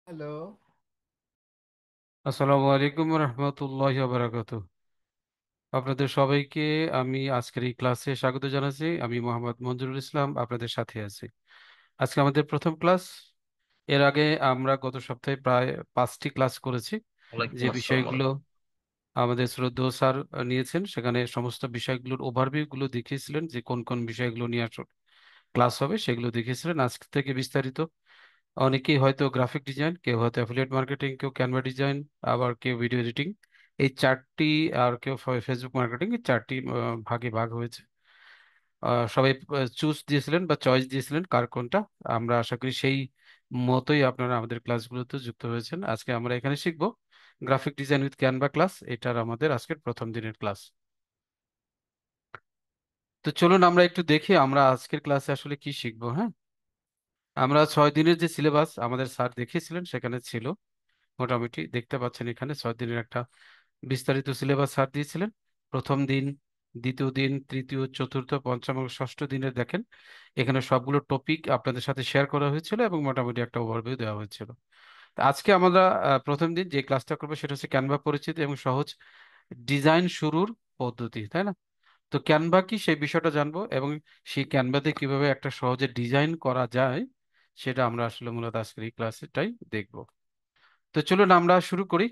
Hello. আসসালামু আলাইকুম রহমতুল্লাহ বারাকাতু। আপনাদের সবাইকে আমি আজকের এই ক্লাসে স্বাগত জানাচ্ছি। আমি মোহাম্মদ মঞ্জুরুল ইসলাম আপনাদের সাথে আছি। আজকে আমাদের প্রথম ক্লাস। এর আগে আমরা গত সপ্তাহে প্রায় 5টি ক্লাস করেছি। ওয়ালাইকুম যে আসসালাম বিষয়গুলো আমাদের শ্রদ্ধেয় স্যার নিয়েছেন, সেখানে সমস্ত বিষয়গুলোর ওভারভিউ গুলো দেখিয়েছিলেন, যে কোন কোন বিষয়গুলো নিয়ে ক্লাস হবে সেগুলো দেখিয়েছিলেন। আজকে থেকে বিস্তারিত অনেকেই হয়তো গ্রাফিক ডিজাইন, কেউ হয়তো অ্যাফিলিয়েট মার্কেটিং, কেউ ক্যানভা ডিজাইন, আবার কেউ ভিডিও এডিটিং, এই চারটি, আর কেউ ফেসবুক মার্কেটিং, এই চারটি ভাগে ভাগ হয়েছে। সবাই চুজ দিয়েছিলেন বা চয়েস দিয়েছিলেন কার কোনটা। আমরা আশা করি সেই মতোই আপনারা আমাদের ক্লাসগুলোতে যুক্ত হয়েছেন। আজকে আমরা এখানে শিখবো graphic design with Canva class. এটার আমাদের আজকের প্রথম দিনের ক্লাস। তো চলুন আমরা একটু দেখি আমরা আজকের ক্লাসে আসলে কি শিখবো। হ্যাঁ, আমরা 6 দিনের যে সিলেবাস আমাদের স্যার দেখিয়েছিলেন সেখানে ছিল, মোটামুটি দেখতে পাচ্ছেন এখানে 6 দিনের একটা বিস্তারিত সিলেবাস স্যার দিয়েছিলেন। প্রথম দিন, দ্বিতীয় দিন, তৃতীয়, চতুর্থ, পঞ্চম এবং ষষ্ঠ দিনে দেখেন এখানে সবগুলো টপিক আপনাদের সাথে শেয়ার করা হয়েছিল এবং মোটামুটি একটা ওভারভিউ দেওয়া হয়েছিল। তো আজকে আমরা প্রথম দিন যে ক্লাসটা করবো সেটা হচ্ছে ক্যানভা পরিচিতি এবং সহজ ডিজাইন শুরুর পদ্ধতি, তাই না? তো ক্যানভা কি সেই বিষয়টা জানবো, এবং সেই ক্যানভাতে কিভাবে একটা সহজে ডিজাইন করা যায় সেটা আমরা আসলে মূলত আজকের এই ক্লাসটাই দেখবো। তো চলুন আমরা শুরু করি।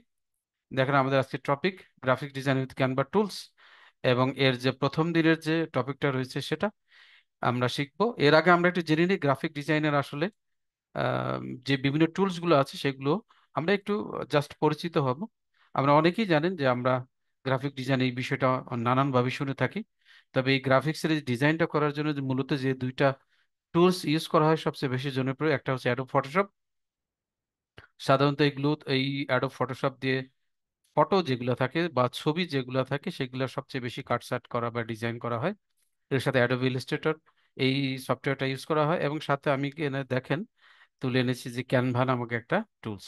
দেখেন আমাদের আজকে topic graphic design with Canva tools, এবং এর যে প্রথম দিনের যে টপিকটা রয়েছে সেটা আমরা শিখবো। এর আগে আমরা একটু জেনে নিই গ্রাফিক ডিজাইনের আসলে আহ, যে বিভিন্ন টুলস গুলো আছে সেগুলো আমরা একটু জাস্ট পরিচিত হব। আমরা অনেকেই জানেন যে আমরা গ্রাফিক ডিজাইন এই বিষয়টা নানান ভাবে শুনে থাকি, তবে এই গ্রাফিক্সের ডিজাইনটা করার জন্য যে মূলত যে দুইটা টুলস ইউজ করা হয় সবচেয়ে বেশি জনপ্রিয়, একটা হচ্ছে অ্যাডোব ফটোশপ। সাধারণত এগুলো এই অ্যাডোব ফটোশপ দিয়ে ফটো যেগুলো থাকে বা ছবি যেগুলো থাকে সেগুলো সবচেয়ে বেশি কাটছাট করা বা ডিজাইন করা হয়। এর সাথে অ্যাডোবি ইলাস্ট্রেটর এই সফটওয়্যারটা ইউজ করা হয়, এবং সাথে আমি এখানে দেখেন তুলে এনেছি যে ক্যানভা নামক একটা টুলস।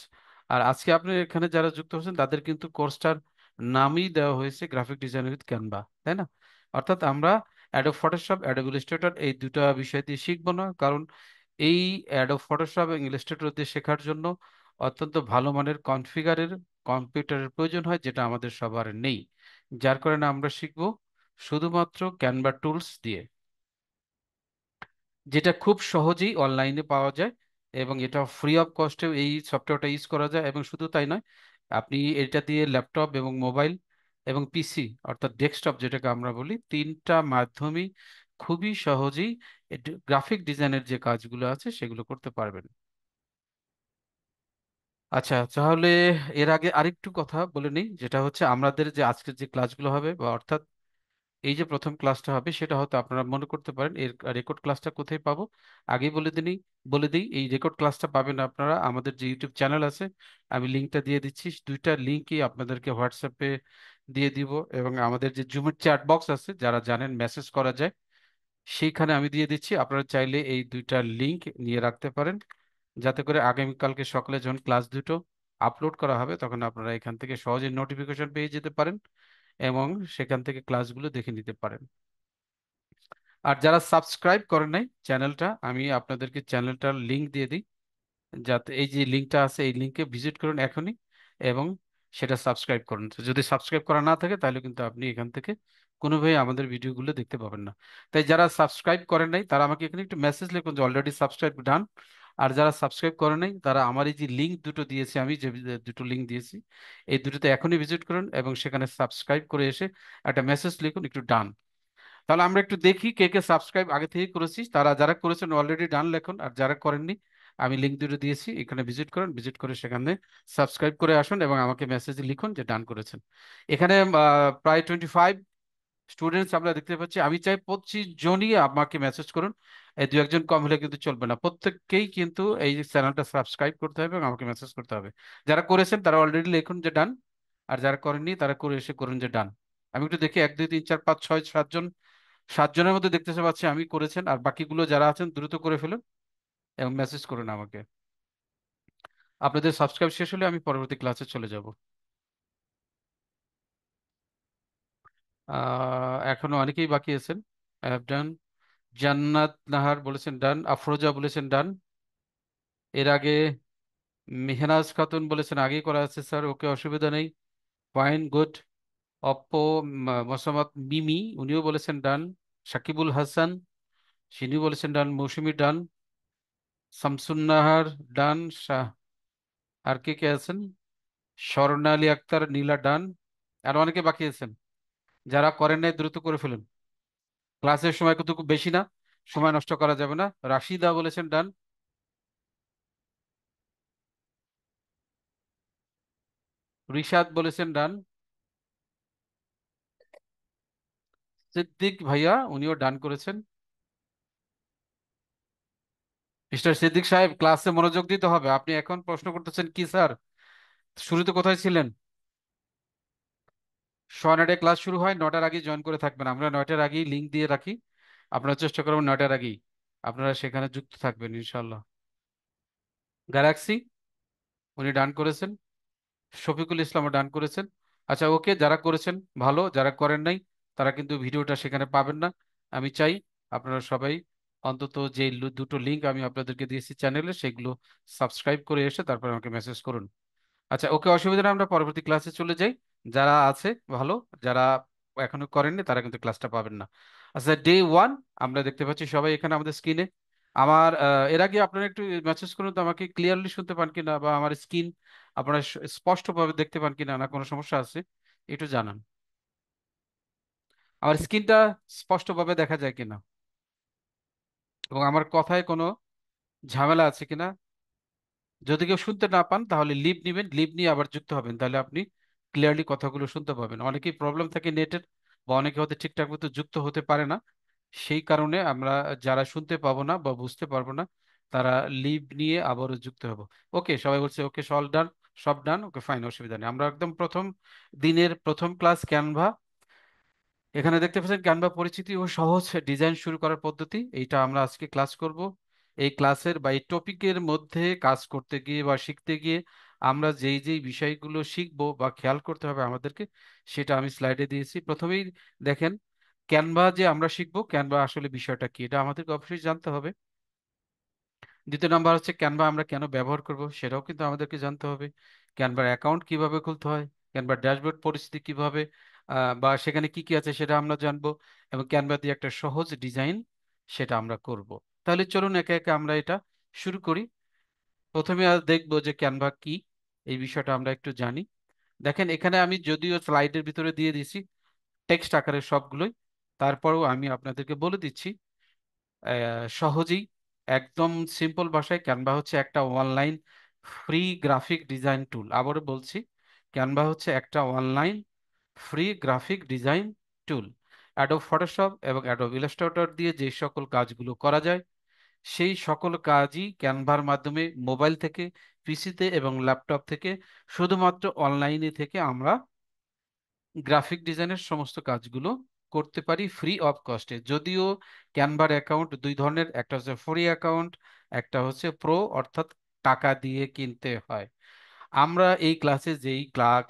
আর আজকে আপনি এখানে যারা যুক্ত হচ্ছেন তাদের কিন্তু কোর্সটার নামই দেওয়া হয়েছে গ্রাফিক ডিজাইন উইথ ক্যানভা, তাই না? অর্থাৎ আমরা অ্যাডোব ফটোশপ, অ্যাডোব ইলাস্ট্রেটর এই দুটো বিষয় দিয়ে শিখবো না, কারণ এই অ্যাডোব ফটোশপ এবং ইলাস্ট্রেটর দিয়ে শেখার জন্য অত্যন্ত ভালো মানের কনফিগারের কম্পিউটারের প্রয়োজন হয়, যেটা আমাদের সবার নেই। যার কারণে আমরা শিখবো শুধুমাত্র ক্যানভা টুলস দিয়ে, যেটা খুব সহজেই অনলাইনে পাওয়া যায়, এবং এটা ফ্রি অফ কস্টে এই সফটওয়্যারটা ইউজ করা যায়। এবং শুধু তাই নয়, আপনি এটা দিয়ে ল্যাপটপ এবং মোবাইল এবং পিসি অর্থাৎ ডেস্কটপ যেটাকে আমরা বলি, তিনটা মাধ্যমেই খুবই সহজেই গ্রাফিক ডিজাইনের যে কাজগুলো আছে সেগুলো করতে পারবেন। আচ্ছা, তাহলে এর আগে আরেকটু কথা বলে নিই, যেটা হচ্ছে আমাদের যে আজকের যে ক্লাসগুলো হবে, বা অর্থাৎ এই যে প্রথম ক্লাসটা হবে সেটা হয়তো আপনারা মনে করতে পারেন এর রেকর্ড ক্লাসটা কোথায় পাবো। আগেই বলে দিই এই রেকর্ড ক্লাসটা পাবেন আপনারা আমাদের যে ইউটিউব চ্যানেল আছে, আমি লিঙ্কটা দিয়ে দিচ্ছি। দুইটা লিঙ্কই আপনাদেরকে হোয়াটসঅ্যাপে দিয়ে দিব, এবং আমাদের যে জুমের চ্যাট বক্স আছে, যারা জানেন মেসেজ করা যায়, সেইখানে আমি দিয়ে দিচ্ছি। আপনারা চাইলে এই দুইটা লিঙ্ক নিয়ে রাখতে পারেন, যাতে করে আগামীকালকে সকালে যখন ক্লাস দুটো আপলোড করা হবে তখন আপনারা এখান থেকে সহজে নোটিফিকেশন পেয়ে যেতে পারেন এবং সেখান থেকে ক্লাসগুলো দেখে নিতে পারেন। আর যারা সাবস্ক্রাইব করেন নাই চ্যানেলটা, আমি আপনাদেরকে চ্যানেলটার লিংক দিয়ে দিই, যাতে এই যে লিংকটা আছে এই লিংকে ভিজিট করুন এখনই এবং সেটা সাবস্ক্রাইব করুন। তো যদি সাবস্ক্রাইব করা না থাকে তাহলে কিন্তু আপনি এখান থেকে কোনোভাবে আমাদের ভিডিওগুলো দেখতে পাবেন না। তাই যারা সাবস্ক্রাইব করেন নাই তারা আমাকে এখানে একটু মেসেজ লিখুন যে অলরেডি সাবস্ক্রাইব ডান। আর যারা সাবস্ক্রাইব করেন নাই তারা আমার এই যে লিঙ্ক দুটো দিয়েছি, আমি যে দুটো লিঙ্ক দিয়েছি, এই দুটোতে এখনই ভিজিট করুন এবং সেখানে সাবস্ক্রাইব করে এসে একটা মেসেজ লিখুন একটু ডান। তাহলে আমরা একটু দেখি কে কে সাবস্ক্রাইব আগে থেকে করেছিস। তারা যারা করেছেন অলরেডি ডান লেখুন, আর যারা করেননি আমি লিঙ্ক দুটো দিয়েছি, এখানে ভিজিট করুন, ভিজিট করে সেখানে সাবস্ক্রাইব করে আসুন এবং আমাকে মেসেজে লিখুন যে ডান করেছেন। এখানে প্রায় 25 স্টুডেন্টস আমরা দেখতে পাচ্ছি। আমি চাই 25 জনই আমাকে মেসেজ করুন, এই দু একজন কম হলে কিন্তু চলবে না, প্রত্যেককেই কিন্তু এই চ্যানেলটা সাবস্ক্রাইব করতে হবে এবং আমাকে মেসেজ করতে হবে। যারা করেছেন তারা অলরেডি লিখুন যে ডান, আর যারা করেননি তারা করে এসে করুন যে ডান। আমি একটু দেখি 1 2 3 4 5 6 7 জন, 7 জনের মধ্যে দেখতে পাচ্ছি আমি করেছেন, আর বাকিগুলো যারা আছেন দ্রুত করে ফেলুন এবং মেসেজ করুন আমাকে। আপনাদের সাবস্ক্রাইব শেষ হলে আমি পরবর্তী ক্লাসে চলে যাব। এখনো অনেকেই বাকি আছেন। I have done. জান্নাত নাহার বলেছেন ডান, আফরোজা বলেছেন ডান। এর আগে মেহনাজ খাতুন বলেছেন আগেই করা আছে স্যার, ওকে অসুবিধা নেই, ফাইন, গুড। অপ্পো মোসাম্মদ মিমি, উনিও বলেছেন ডান। সাকিবুল হাসান, তিনি বলেছেন ডান। মৌসুমী ডান। শামসুন্নাহার ডান। শাহ, আর কে কে আছেন? স্বর্ণালী আক্তার, নীলা ডান। আর অনেকে বাকি আছেন, যারা করেন নাই দ্রুত করে ফেলুন, ক্লাসের সময় কিন্তু খুব বেশি না, সময় নষ্ট করা যাবে না। রাশিদা বলেছেন ডান। রিশাদ বলেছেন ডান। সিদ্দিক ভাইয়া, উনিও ডান করেছেন। মিস্টার সিদ্দিক সাহেব, ক্লাসে মনোযোগ দিতে হবে। আপনি এখন প্রশ্ন করতেছেন কি স্যার? শুরুতে কোথায় ছিলেন? সোয়া 9টায় ক্লাস শুরু হয়, 9টার আগেই জয়েন করে থাকবেন। আমরা 9টার আগেই লিংক দিয়ে রাখি, আপনারা চেষ্টা করবেন 9টার আগেই আপনারা সেখানে যুক্ত থাকবেন ইনশাল্লাহ। গ্যালাক্সি, উনি ডান করেছেন। শফিকুল ইসলামও ডান করেছেন। আচ্ছা, ওকে, যারা করেছেন ভালো, যারা করেন নাই তারা কিন্তু ভিডিওটা সেখানে পাবেন না। আমি চাই আপনারা সবাই অন্তত যে দুটো লিংক আমি আপনাদেরকে দিয়েছি চ্যানেলে, সেগুলো সাবস্ক্রাইব করে এসে তারপর আমাকে মেসেজ করুন। আচ্ছা, ওকে, অসুবিধা নেই, আমরা পরবর্তী ক্লাসে চলে যাই। যারা আছে ভালো, যারা এখনো করেননি তারা কিন্তু ক্লাসটা পাবেন না। আচ্ছা, ডে 1 আমরা দেখতে পাচ্ছি সবাই এখানে আমাদের স্ক্রিনে। আমার এর আগে আপনারা একটু মেসেজ করুন তো আমাকে, ক্লিয়ারলি শুনতে পান কিনা, বা আমার স্ক্রিন আপনারা স্পষ্টভাবে দেখতে পান কিনা, না কোনো সমস্যা আছে একটু জানান। আমার স্ক্রিনটা স্পষ্টভাবে দেখা যায় কিনা, এবং আমার কথায় কোনো ঝামেলা আছে কিনা। যদি কেউ শুনতে না পান তাহলে লিভ নিবেন, লিভ নিয়ে আবার যুক্ত হবেন, তাহলে আপনি ক্লিয়ারলি কথাগুলো শুনতে পাবেন। অনেকেই প্রবলেম থাকে নেটের, বা অনেকে হয়তো ঠিকঠাক মতো যুক্ত হতে পারে না, সেই কারণে আমরা যারা শুনতে পাবো না বা বুঝতে পারবো না তারা লিভ নিয়ে আবারও যুক্ত হব। ওকে, সবাই বলছে ওকে, সব ডান, সব ডান, ওকে, ফাইন, অসুবিধা নেই। আমরা একদম প্রথম দিনের প্রথম ক্লাস ক্যানভা। এখানে দেখতে পাচ্ছেন ক্যানভা পরিচিতি ও সহজ ডিজাইন শুরু করার পদ্ধতি, এইটা আমরা আজকে ক্লাস করব। এই ক্লাসের বা এই টপিকের মধ্যে কাজ করতে গিয়ে বা শিখতে গিয়ে আমরা যেই যেই বিষয়গুলো শিখবো বা খেয়াল করতে হবে আমাদেরকে, সেটা আমি স্লাইডে দিয়েছি। প্রথমেই দেখেন, ক্যানভা যে আমরা শিখবো, ক্যানভা আসলে বিষয়টা কি এটা আমাদেরকে অবশ্যই জানতে হবে। দ্বিতীয় নাম্বার হচ্ছে ক্যানভা আমরা কেন ব্যবহার করব, সেটাও কিন্তু আমাদেরকে জানতে হবে। ক্যানভার অ্যাকাউন্ট কিভাবে খুলতে হয়, ক্যানভার ড্যাশবোর্ড পরিস্থিতি কিভাবে, বা সেখানে কি কি আছে সেটা আমরা জানবো, এবং ক্যানভা দিয়ে একটা সহজ ডিজাইন সেটা আমরা করব। তাহলে চলুন একে একে আমরা এটা শুরু করি। প্রথমে আজ দেখবো যে ক্যানভা কি, এই বিষয়টা আমরা একটু জানি। দেখেন, এখানে আমি যদিও স্লাইডের ভিতরে দিয়ে দিছি টেক্সট আকারে সবগুলোই, তারপরেও আমি আপনাদেরকে বলে দিচ্ছি সহজেই, একদম সিম্পল ভাষায়, ক্যানভা হচ্ছে একটা অনলাইন ফ্রি গ্রাফিক ডিজাইন টুল। আবারও বলছি, ক্যানভা হচ্ছে একটা অনলাইন ফ্রি গ্রাফিক ডিজাইন টুল। অ্যাডোব ফটোশপ এবং অ্যাডোব ইলাস্ট্রেটর দিয়ে যে সকল কাজগুলো করা যায়, সেই সকল কাজই ক্যানভার মাধ্যমে মোবাইল থেকে, পিসিতে এবং ল্যাপটপ থেকে, শুধুমাত্র অনলাইনে থেকে আমরা গ্রাফিক ডিজাইনের সমস্ত কাজগুলো করতে পারি ফ্রি অফ কস্টে। যদিও ক্যানভার অ্যাকাউন্ট দুই ধরনের, একটা হচ্ছে ফ্রি অ্যাকাউন্ট, একটা হচ্ছে প্রো, অর্থাৎ টাকা দিয়ে কিনতে হয়। আমরা এই ক্লাসে যেই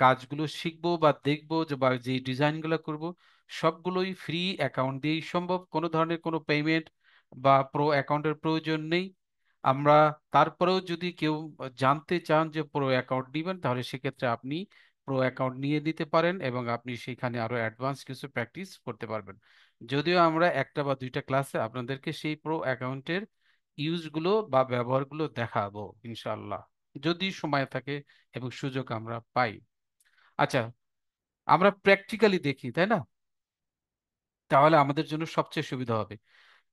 কাজগুলো শিখবো বা দেখবো, যে বা যেই ডিজাইনগুলো করব, সবগুলোই ফ্রি অ্যাকাউন্ট দিয়েই সম্ভব, কোনো ধরনের কোনো পেমেন্ট বা প্রো অ্যাকাউন্টের প্রয়োজন নেই। আমরা তারপরেও যদি কেউ জানতে চান যে প্রো অ্যাকাউন্ট নেবেন, তাহলে সেক্ষেত্রে আপনি প্রো অ্যাকাউন্ট নিয়ে নিতে পারেন, এবং আপনি সেখানে আরো অ্যাডভান্স কিছু প্র্যাকটিস করতে পারবেন। যদিও আমরা একটা বা দুইটা ক্লাসে আপনাদেরকে সেই প্রো অ্যাকাউন্টের ইউজগুলো বা ব্যবহারগুলো দেখাবো ইনশাল্লাহ, যদি সময় থাকে এবং সুযোগ আমরা পাই। আচ্ছা, আমরা প্র্যাকটিক্যালি দেখি, তাই না? তাহলে আমাদের জন্য সবচেয়ে সুবিধা হবে।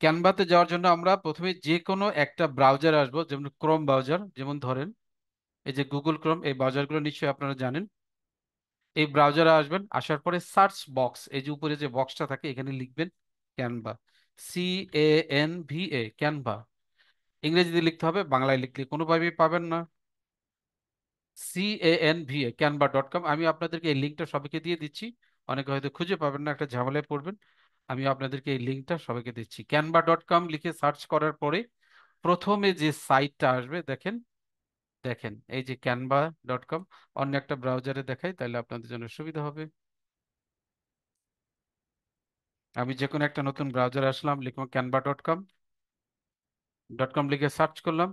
ক্যানভাতে যাওয়ার জন্য আমরা প্রথমে যে কোনো একটা ব্রাউজার আসবো, যেমন ক্রোম ব্রাউজার, যেমন ধরেন এই যে গুগল ক্রোম, এই ব্রাউজারগুলো নিশ্চয়ই আপনারা জানেন। এই ব্রাউজারে আসবেন, আসার পরে সার্চ বক্স, এই যে উপরে যে বক্সটা থাকে এখানে লিখবেন ক্যানভা, CANVA, ক্যানভা। ইংরেজিতে লিখতে হবে, বাংলায় লিখলে কোনোভাবেই পাবেন না। CANVA, canva.com। আমি আপনাদেরকে এই লিঙ্কটা সবাইকে দিয়ে দিচ্ছি, অনেকে হয়তো খুঁজে পাবেন না, একটা ঝামেলায় পড়বেন। আমি আপনাদেরকে এই লিঙ্কটা সবাইকে দিচ্ছি। canva.com লিখে সার্চ করার পরে প্রথমে যে সাইটটা আসবে, দেখেন, দেখেন এই যে canva.com। অন্য একটা ব্রাউজারে দেখাই, তাহলে আপনাদের জন্য সুবিধা হবে। আমি যে কোনো একটা নতুন ব্রাউজারে আসলাম, লিখবো canva.com, ডট কম লিখে সার্চ করলাম।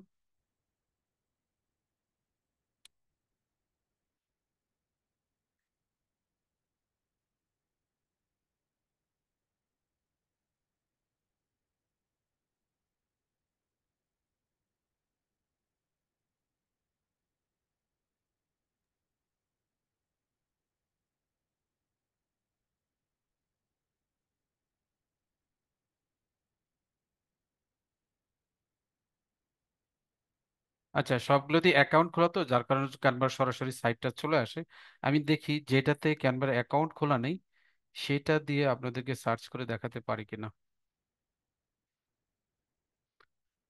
আচ্ছা, সবগুলোতে অ্যাকাউন্ট খোলা তো, যার কারণে ক্যানভার সরাসরি সাইটটা চলে আসে। আমি দেখি যেটাতে ক্যানভার অ্যাকাউন্ট খোলা নেই সেটা দিয়ে আপনাদেরকে সার্চ করে দেখাতে পারি কিনা।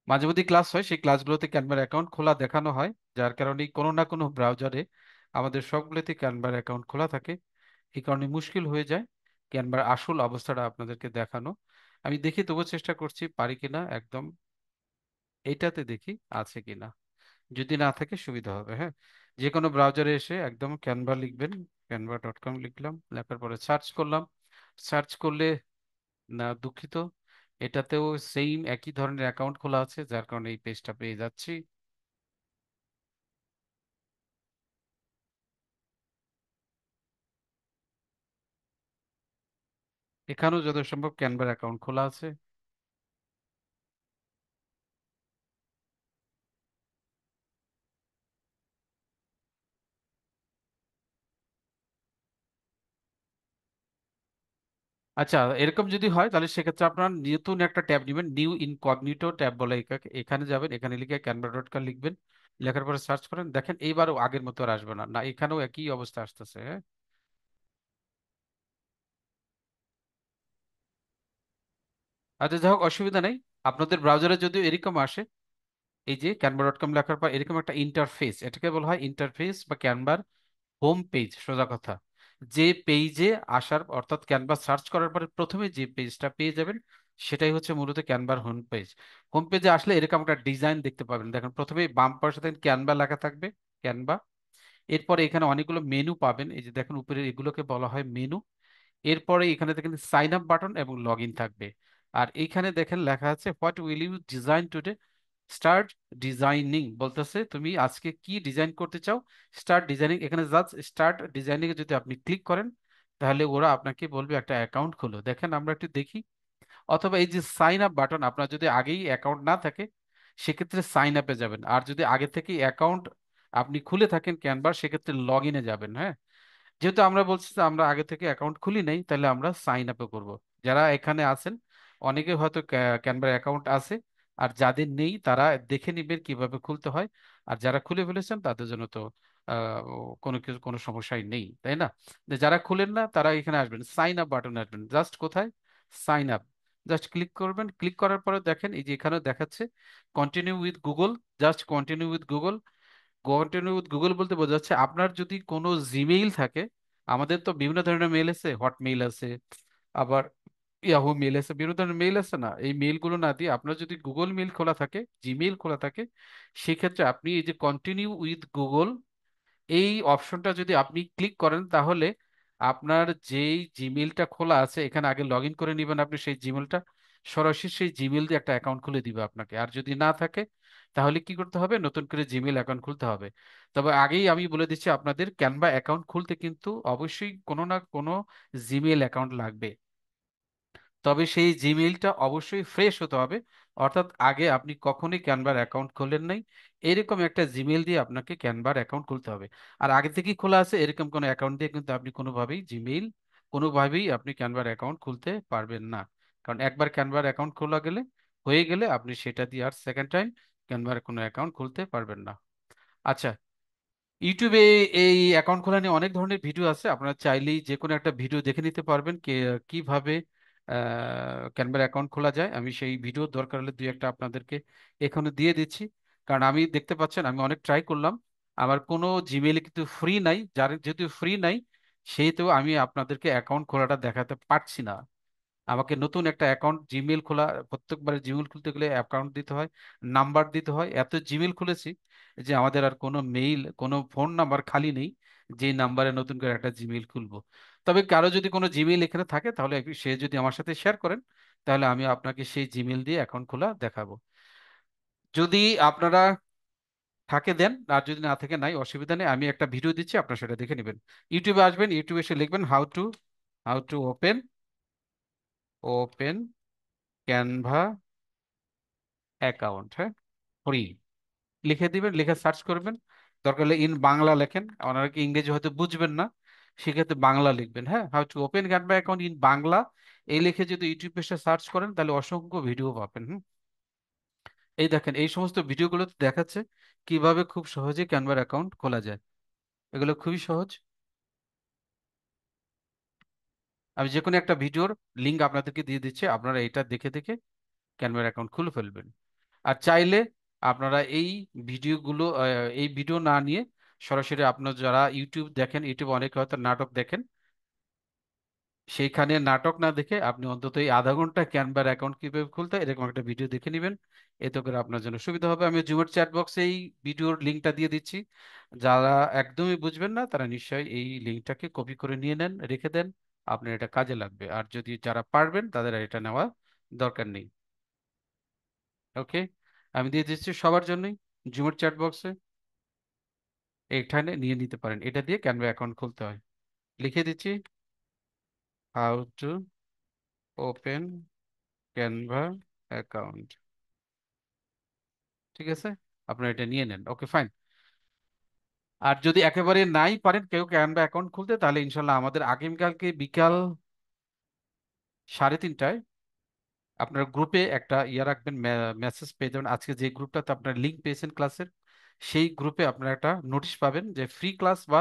মাঝে মধ্যে ক্লাস হয়, সেই ক্লাসগুলোতে ক্যানভার অ্যাকাউন্ট খোলা দেখানো হয়, যার কারণে কোনো না কোনো ব্রাউজারে আমাদের সবগুলোতে ক্যানভার অ্যাকাউন্ট খোলা থাকে। এই কারণে মুশকিল হয়ে যায় ক্যানভার আসল অবস্থাটা আপনাদেরকে দেখানো। আমি দেখি, তবুও চেষ্টা করছি পারি কিনা একদম এইটাতে দেখি আছে কিনা। যদি না থাকে সুবিধা হবে, হ্যাঁ, যে কোনো ব্রাউজারে এসে একদম ক্যানভা লিখবেন, canva.com লিখলাম, লেখার পরে সার্চ করলাম। সার্চ করলে, না দুঃখিত, এটাতেও সেম একই ধরনের অ্যাকাউন্ট খোলা আছে, যার কারণে এই পেজটা পেয়ে যাচ্ছি। এখানেও যত সম্ভব ক্যানভার অ্যাকাউন্ট খোলা আছে। আচ্ছা, এরকম যদি হয় তাহলে সেক্ষেত্রে আপনার নতুন একটা ট্যাব নেবেন, নিউ ইনকগনিটো ট্যাব বলে এখানে যাবেন, এখানে লিখে canva.com লিখবেন। লেখার পরে সার্চ করেন, দেখেন এইবারও আগের মতো আর আসবে না, না এখানেও একই অবস্থা আসতেছে, হ্যাঁ। আচ্ছা, যাই হোক, অসুবিধা নেই। আপনাদের ব্রাউজারে যদিও এরকম আসে, এই যে canva.com লেখার পর এরকম একটা ইন্টারফেস, এটাকে বলা হয় ইন্টারফেস বা ক্যানভার হোম পেজ, সোজা কথা। যে পেজে আসার, অর্থাৎ ক্যানভা সার্চ করার পরে প্রথমে যে পেজটা পেয়ে যাবেন সেটাই হচ্ছে মূলত ক্যানভার হোম পেজ। হোম পেজে আসলে এরকম একটা ডিজাইন দেখতে পাবেন। দেখেন, প্রথমে বাম পাশে দেখেন ক্যানভা লেখা থাকবে, ক্যানভা। এরপরে এখানে অনেকগুলো মেনু পাবেন, এই যে দেখেন উপরে এগুলোকে বলা হয় মেনু। এরপরে এখানে দেখেন সাইন আপ বাটন এবং লগ ইন থাকবে। আর এইখানে দেখেন লেখা আছে what will you design today, start designing, বলতেছে তুমি আজকে কি ডিজাইন করতে চাও, স্টার্ট ডিজাইনিং। এখানে জাস্ট স্টার্ট ডিজাইনিং এ যদি আপনি ক্লিক করেন তাহলে ওরা আপনাকে বলবে একটা অ্যাকাউন্ট খোলো। দেখেন আমরা একটু দেখি। অথবা এই যে সাইন আপ বাটন, আপনার যদি আগেই অ্যাকাউন্ট না থাকে সেক্ষেত্রে সাইন আপে যাবেন, আর যদি আগে থেকেই অ্যাকাউন্ট আপনি খুলে থাকেন ক্যানভার সেক্ষেত্রে লগ ইনে যাবেন, হ্যাঁ। যেহেতু আমরা বলছি যে আমরা আগে থেকে অ্যাকাউন্ট খুলি নাই, তাহলে আমরা সাইন আপে করব। যারা এখানে আছেন অনেকে হয়তো ক্যানভার অ্যাকাউন্ট আছে, আর যাদের নেই তারা দেখে নিবেন কিভাবে খুলতে হয়। আর যারা খুলে ফেলেছেন তাদের জন্য তো আহ, কোনো কিছু, কোনো সমস্যাই নেই, তাই না? যারা খুলেন না তারা এখানে আসবেন, সাইন আপ বাটনে আসবেন, জাস্ট কোথায়, সাইন আপ, জাস্ট ক্লিক করবেন। ক্লিক করার পরে দেখেন এই যে এখানে দেখাচ্ছে continue with Google, just continue with Google. Continue with Google বলতে বোঝা যাচ্ছে আপনার যদি কোনো জিমেইল থাকে, আমাদের তো বিভিন্ন ধরনের মেইল আছে, হটমেইল আছে, আবার ইয়াহু মেইল আছে, বিভিন্ন ধরনের মেইল আছে না, এই মেইলগুলো না দিয়ে আপনার যদি গুগল মেইল খোলা থাকে, জিমেইল খোলা থাকে, সেক্ষেত্রে আপনি এই যে কন্টিনিউ উইথ গুগল এই অপশনটা যদি আপনি ক্লিক করেন তাহলে আপনার যেই জিমেইলটা খোলা আছে এখানে আগে লগ ইন করে নেবেন আপনি সেই জিমেইলটা, সরাসরি সেই জিমেইল দিয়ে একটা অ্যাকাউন্ট খুলে দিবে আপনাকে। আর যদি না থাকে তাহলে কি করতে হবে, নতুন করে জিমেইল অ্যাকাউন্ট খুলতে হবে। তবে আগেই আমি বলে দিচ্ছি আপনাদের, ক্যানভা অ্যাকাউন্ট খুলতে কিন্তু অবশ্যই কোনো না কোনো জিমেইল অ্যাকাউন্ট লাগবে। তবে সেই জিমেইলটা অবশ্যই ফ্রেশ হতে হবে, অর্থাৎ আগে আপনি কখনোই ক্যানভার অ্যাকাউন্ট খোলেন নাই এরকম একটা জিমেইল দিয়ে আপনাকে ক্যানভার অ্যাকাউন্ট খুলতে হবে। আর আগে থেকেই খোলা আছে এরকম কোনো অ্যাকাউন্ট দিয়ে কিন্তু আপনি কোনোভাবেই জিমেইল, কোনোভাবেই আপনি ক্যানভার অ্যাকাউন্ট খুলতে পারবেন না। কারণ একবার ক্যানভার অ্যাকাউন্ট খোলা গেলে, হয়ে গেলে, আপনি সেটা দিয়ে আর সেকেন্ড টাইম ক্যানভার কোনো অ্যাকাউন্ট খুলতে পারবেন না। আচ্ছা, ইউটিউবে এই অ্যাকাউন্ট খোলা নিয়ে অনেক ধরনের ভিডিও আছে, আপনারা চাইলেই যে কোনো একটা ভিডিও দেখে নিতে পারবেন কিভাবে ক্যানভার অ্যাকাউন্ট খোলা যায়। আমি সেই ভিডিও দরকার হলে দুই একটা আপনাদেরকে এখানে দিয়ে দিচ্ছি। কারণ আমি দেখতে পাচ্ছেন আমি অনেক ট্রাই করলাম, আমার কোনো জিমেইলে কিন্তু ফ্রি নাই, যার যেহেতু ফ্রি নাই সেহেতু আমি আপনাদেরকে অ্যাকাউন্ট খোলাটা দেখাতে পারছি না। আমাকে নতুন একটা অ্যাকাউন্ট জিমেল খোলা, প্রত্যেকবারে জিমেল খুলতে গেলে অ্যাকাউন্ট দিতে হয়, নাম্বার দিতে হয়, এত জিমেল খুলেছি যে আমাদের আর কোনো মেইল, কোনো ফোন নাম্বার খালি নেই যে নাম্বারে নতুন করে একটা জিমেল খুলবো। তবে কারো যদি কোনো জিমেল এখানে থাকে তাহলে সে যদি আমার সাথে শেয়ার করেন তাহলে আমি আপনাকে সেই জিমেল দিয়ে অ্যাকাউন্ট খোলা দেখাবো। যদি আপনারা থাকে দেন, আর যদি না থাকে নাই, অসুবিধা নেই, আমি একটা ভিডিও দিচ্ছি আপনারা সেটা দেখে নেবেন। ইউটিউবে আসবেন, ইউটিউবে এসে লিখবেন how to open Canva account, হ্যাঁ, ফ্রি, লিখে দিবেন, লিখে সার্চ করবেন। দরকার হলে ইন বাংলা লেখেন, ওনারা কি ইংরেজি হয়তো বুঝবেন না, সেক্ষেত্রে বাংলা লিখবেন, হ্যাঁ, how to open Canva account in Bangla. এই লিখে যদি ইউটিউব পেজে সার্চ করেন তাহলে অসংখ্য ভিডিও পাবেন। এই দেখেন এই সমস্ত ভিডিওগুলো দেখাচ্ছে কিভাবে খুব সহজে ক্যানভার অ্যাকাউন্ট খোলা যায়। এগুলো খুবই সহজ। আমি যে কোনো একটা ভিডিওর লিঙ্ক আপনাদেরকে দিয়ে দিচ্ছি, আপনারা এটা দেখে দেখে ক্যানভার অ্যাকাউন্ট খুলে ফেলবেন। আর চাইলে আপনারা এই ভিডিও না নিয়ে সরাসরি আপনার যারা ইউটিউব দেখেন, ইউটিউবে অনেকে হয়তো নাটক দেখেন, সেইখানে নাটক না দেখে আপনি অন্তত এই আধা ঘন্টা ক্যানভার অ্যাকাউন্ট কিভাবে খুলতে হয় এরকম একটা ভিডিও দেখে নেবেন। এতে করে আপনার জন্য সুবিধা হবে। আমি জুমের চ্যাট বক্সে এই ভিডিওর লিঙ্কটা দিয়ে দিচ্ছি। যারা একদমই বুঝবেন না তারা নিশ্চয়ই এই লিঙ্কটাকে কপি করে নিয়ে নেন, রেখে দেন। আপনার এটা কাজে লাগবে। আর যদি যারা পারবেন তাদের আর এটা নেওয়া দরকার নেই। ওকে, আমি দিয়ে দিচ্ছি সবার জন্যই জুমের চ্যাট বক্সে। এখানে নিয়ে নিতে পারেন, এটা দিয়ে ক্যানভা অ্যাকাউন্ট খুলতে হয়। লিখে দিচ্ছি, how to open Canva account. ঠিক আছে, আপনারা এটা নিয়ে নেন। ওকে, ফাইন। আর যদি একেবারে নাই পারেন কেউ ক্যানভা অ্যাকাউন্ট খুলতে, তাহলে ইনশাল্লাহ আমাদের আগামীকালকে বিকাল 3:30টায় আপনার গ্রুপে একটা রাখবেন, মেসেজ পেয়ে যাবেন। আজকে যে গ্রুপটাতে আপনার লিঙ্ক পেয়েছেন ক্লাসের, সেই গ্রুপে আপনারা একটা নোটিশ পাবেন যে ফ্রি ক্লাস বা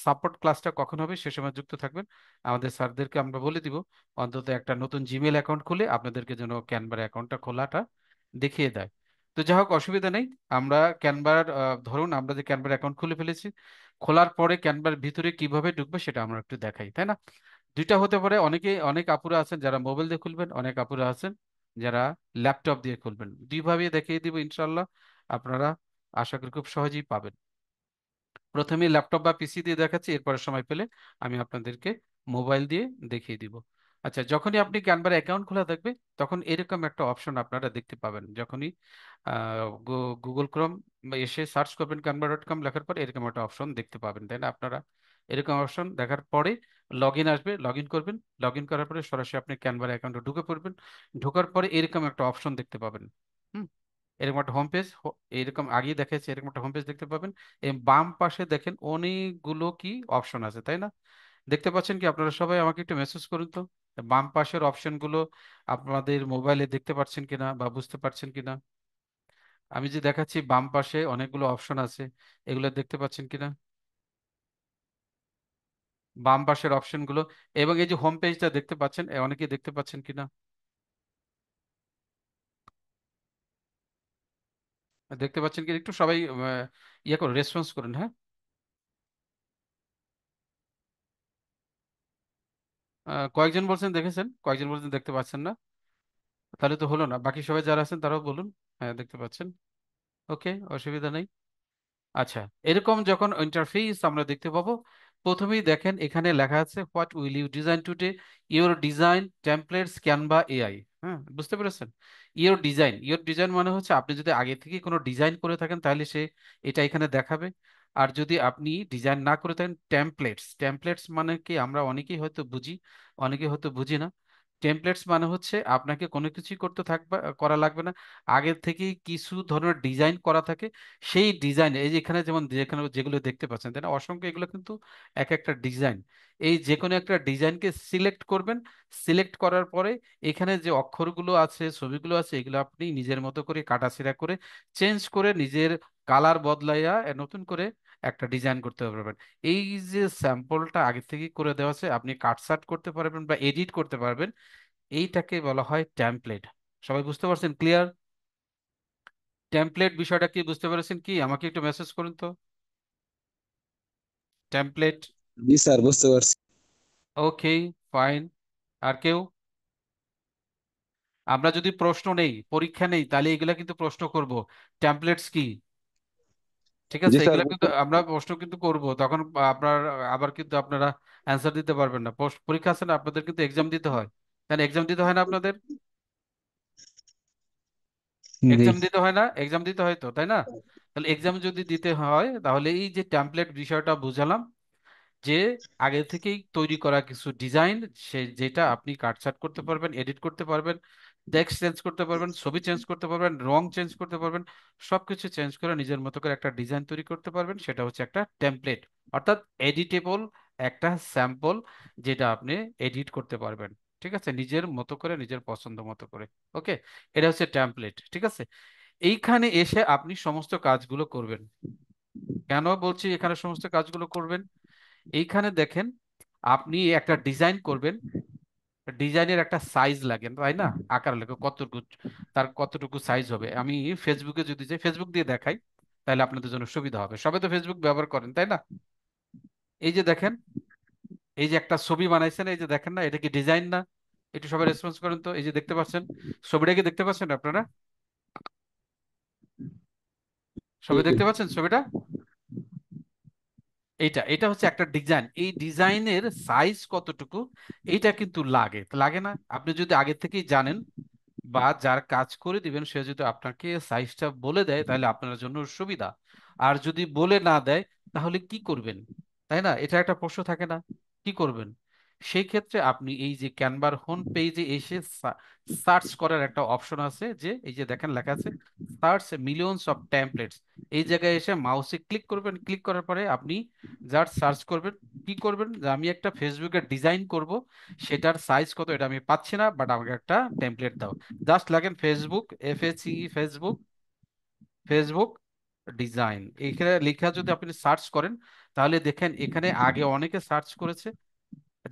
সাপোর্ট ক্লাসটা কখন হবে, সে সময় যুক্ত থাকবেন। আমাদের স্যারদেরকে আমরা বলে দিব অন্তত একটা নতুন জিমেল অ্যাকাউন্ট খুলে আপনাদেরকে যেন ক্যানভার অ্যাকাউন্টটা খোলাটা দেখিয়ে দেয়। তো যাই হোক, অসুবিধা নেই। আমরা ক্যানভার ধরুন আমরা যে ক্যানভার অ্যাকাউন্ট খুলে ফেলেছি, খোলার পরে ক্যানভার ভিতরে কিভাবে ঢুকবে সেটা আমরা একটু দেখাই, তাই না? দুইটা হতে পারে, অনেক আপুরা আছেন যারা মোবাইল দিয়ে খুলবেন, অনেক আপুরা আছেন যারা ল্যাপটপ দিয়ে খুলবেন। দুইভাবে দেখিয়ে দিব ইনশাল্লাহ। আপনারা আশা করি খুব সহজেই পাবেন। প্রথমে ল্যাপটপ বা পিসি দিয়ে দেখাচ্ছি, এরপরে সময় পেলে আমি আপনাদেরকে মোবাইল দিয়ে দেখিয়ে দিব। আচ্ছা, যখনই আপনি ক্যানভার অ্যাকাউন্ট খোলা থাকবে তখন এরকম একটা অপশন আপনারা দেখতে পাবেন। যখনই গুগল ক্রোম এসে সার্চ করবেন canva.com লেখার পর এরকম একটা অপশন দেখতে পাবেন, তাই না? আপনারা এরকম অপশন দেখার পরে লগ ইন আসবে, লগ ইন করবেন। লগ ইন করার পরে সরাসরি আপনি ক্যানভার অ্যাকাউন্টে ঢুকে পড়বেন। ঢোকার পরে এরকম একটা অপশন দেখতে পাবেন। হুম, এরকম একটা হোম পেজ, এরকম আগেই দেখাচ্ছে, এরকম একটা হোম পেজ দেখতে পাবেন। এই বাম পাশে দেখেন অনেকগুলো কি অপশন আছে, তাই না? দেখতে পাচ্ছেন কি? আপনারা সবাই আমাকে একটু মেসেজ করুন তো, বাম পাশের অপশনগুলো আপনাদের মোবাইলে দেখতে পাচ্ছেন কিনা বা বুঝতে পারছেন কিনা। আমি যে দেখাচ্ছি বাম পাশে অনেকগুলো অপশন আছে, এগুলো দেখতে পাচ্ছেন কিনা বাম পাশের অপশনগুলো? এবং এই যে হোম পেজটা দেখতে পাচ্ছেন, অনেকে দেখতে পাচ্ছেন কিনা দেখতে পাচ্ছেন কি? একটু সবাই ইয়ে করুন, রেসপন্স করুন, হ্যাঁ। কয়েকজন বলছেন দেখেছেন, কয়েকজন বলছেন দেখতে পাচ্ছেন না। তাহলে তো হলো না, বাকি সবাই যারা আছেন তারাও বলুন হ্যাঁ দেখতে পাচ্ছেন। ওকে, অসুবিধা নেই। আচ্ছা, এরকম যখন ইন্টারফেস আমরা দেখতে পাবো, প্রথমেই দেখেন এখানে লেখা আছে what will you design today, your design templates Canva AI. হ্যাঁ, বুঝতে পেরেছেন? ইওর ডিজাইন মানে হচ্ছে আপনি যদি আগে থেকে কোনো ডিজাইন করে থাকেন তাহলে সে এটা এখানে দেখাবে। আর যদি আপনি ডিজাইন না করে থাকেন, টেমপ্লেটস মানে কি আমরা অনেকেই হয়তো বুঝি, অনেকে হয়তো বুঝি না। টেমপ্লেটস মানে হচ্ছে আপনাকে কোনো কিছুই করা লাগবে না, আগে থেকেই কিছু ধরনের ডিজাইন করা থাকে। সেই ডিজাইন এই যে এখানে যেমন যেখানে যেগুলো দেখতে পাচ্ছেন, তাই না, অসংখ্য, এগুলো কিন্তু এক একটা ডিজাইন। এই যে কোনো একটা ডিজাইনকে সিলেক্ট করবেন। সিলেক্ট করার পরে এখানে যে অক্ষরগুলো আছে, ছবিগুলো আছে, এগুলো আপনি নিজের মতো করে কাটাছেঁড়া করে চেঞ্জ করে নিজের কালার বদলাইয়া নতুন করে একটা ডিজাইন করতে পারবেন। এই যে স্যাম্পলটা আগে থেকে করে দেওয়া আছে, আপনি কাটছাট করতে পারবেন বা এডিট করতে পারবেন। এইটাকে বলা হয় টেমপ্লেট। সবাই বুঝতে পারছেন? ক্লিয়ার? টেমপ্লেট বিষয়টা কি বুঝতে পেরেছেন কি? আমাকে একটু মেসেজ করুন তো। টেমপ্লেট। জি স্যার, বুঝতে পারছি। ওকে, ফাইন। আর কেউ? আমরা যদি প্রশ্ন নেই, পরীক্ষা নেই, তাহলে এগুলা কিন্তু প্রশ্ন করব, টেমপ্লেটস কি। ঠিক জি আছে, স্যার, এগুলা বুঝতে কিন্তু আমরা প্রশ্ন কিন্তু করব তখন। আপনার আবার কিন্তু আপনারা অ্যান্সার দিতে পারবেন না। পরীক্ষা আছে না, আপনাদের কিন্তু এক্সাম দিতে হয়। তাই এক্সাম দিতে হয় না আপনাদের? জি। এক্সাম দিতে হয় না? এক্সাম দিতে হয় তো, তাই না? তাহলে এক্সাম যদি দিতে হয় তাহলে এই যে টেমপ্লেট বিষয়টা বুঝালাম, যে আগে থেকেই তৈরি করা কিছু ডিজাইন, যেটা আপনি কাটছাট করতে পারবেন, এডিট করতে পারবেন, টেক্সট চেঞ্জ করতে পারবেন, ছবি চেঞ্জ করতে পারবেন, রং চেঞ্জ করতে পারবেন, সবকিছু চেঞ্জ করে নিজের মতো করে একটা ডিজাইন তৈরি করতে পারবেন। সেটা হচ্ছে একটা টেমপ্লেট, অর্থাৎ এডিটেবল একটা স্যাম্পল, যেটা আপনি এডিট করতে পারবেন। ঠিক আছে, নিজের মতো করে, নিজের পছন্দ মতো করে। ওকে, এটা হচ্ছে টেমপ্লেট। ঠিক আছে, এইখানে এসে আপনি সমস্ত কাজগুলো করবেন। কেন বলছি এখানে সমস্ত কাজগুলো করবেন? এইখানে দেখেন, আপনি একটা ডিজাইন করবেন, ডিজাইনের একটা সাইজ লাগে তাই না, আকার লাগে কতটুকু, তার কতটুকু সাইজ হবে। আমি ফেসবুকে যদি যাই, ফেসবুক দিয়ে দেখাই, তাহলে আপনাদের জন্য সুবিধা হবে। সবাই তো ফেসবুক ব্যবহার করেন তাই না? এই যে দেখেন, এই যে একটা ছবি বানাইছেন, এই যে দেখেন না, এটা কি ডিজাইন না? একটু সবাই রেসপন্স করেন তো। এই যে দেখতে পাচ্ছেন, ছবিটা কি দেখতে পাচ্ছেন আপনারা? জি সবাই জি। দেখতে পাচ্ছেন ছবিটা? এটা এটা হচ্ছে একটা ডিজাইন। এই ডিজাইনের সাইজ কতটুকু, এইটা কিন্তু লাগে লাগে না? আপনি যদি আগে থেকেই জানেন, বা যার কাজ করে দিবেন সে যদি আপনাকে সাইজটা বলে দেয়, তাহলে আপনার জন্য সুবিধা। আর যদি বলে না দেয়, তাহলে কি করবেন? তাই না, এটা একটা প্রশ্ন থাকে না, কি করবেন? সেই ক্ষেত্রে আপনি এই যে ক্যানভার হোম পেজে এসে সার্চ করার একটা অপশন আছে, যে এই যে দেখেন লেখা আছে সার্চ মিলিয়নস অফ টেমপ্লেটস। এই জায়গায় এসে মাউসে ক্লিক করবেন, ক্লিক করার পরে আপনি যার সার্চ করবেন, কি করবেন, যে আমি একটা ফেসবুকের ডিজাইন করব, সেটার সাইজ কত এটা আমি পাচ্ছি না, বাট আমাকে একটা টেমপ্লেট দাও। জাস্ট লাগেন ফেসবুক, ফেসবুক, ফেসবুক ডিজাইন, এখানে লেখা যদি আপনি সার্চ করেন, তাহলে দেখেন এখানে আগে অনেকে সার্চ করেছে।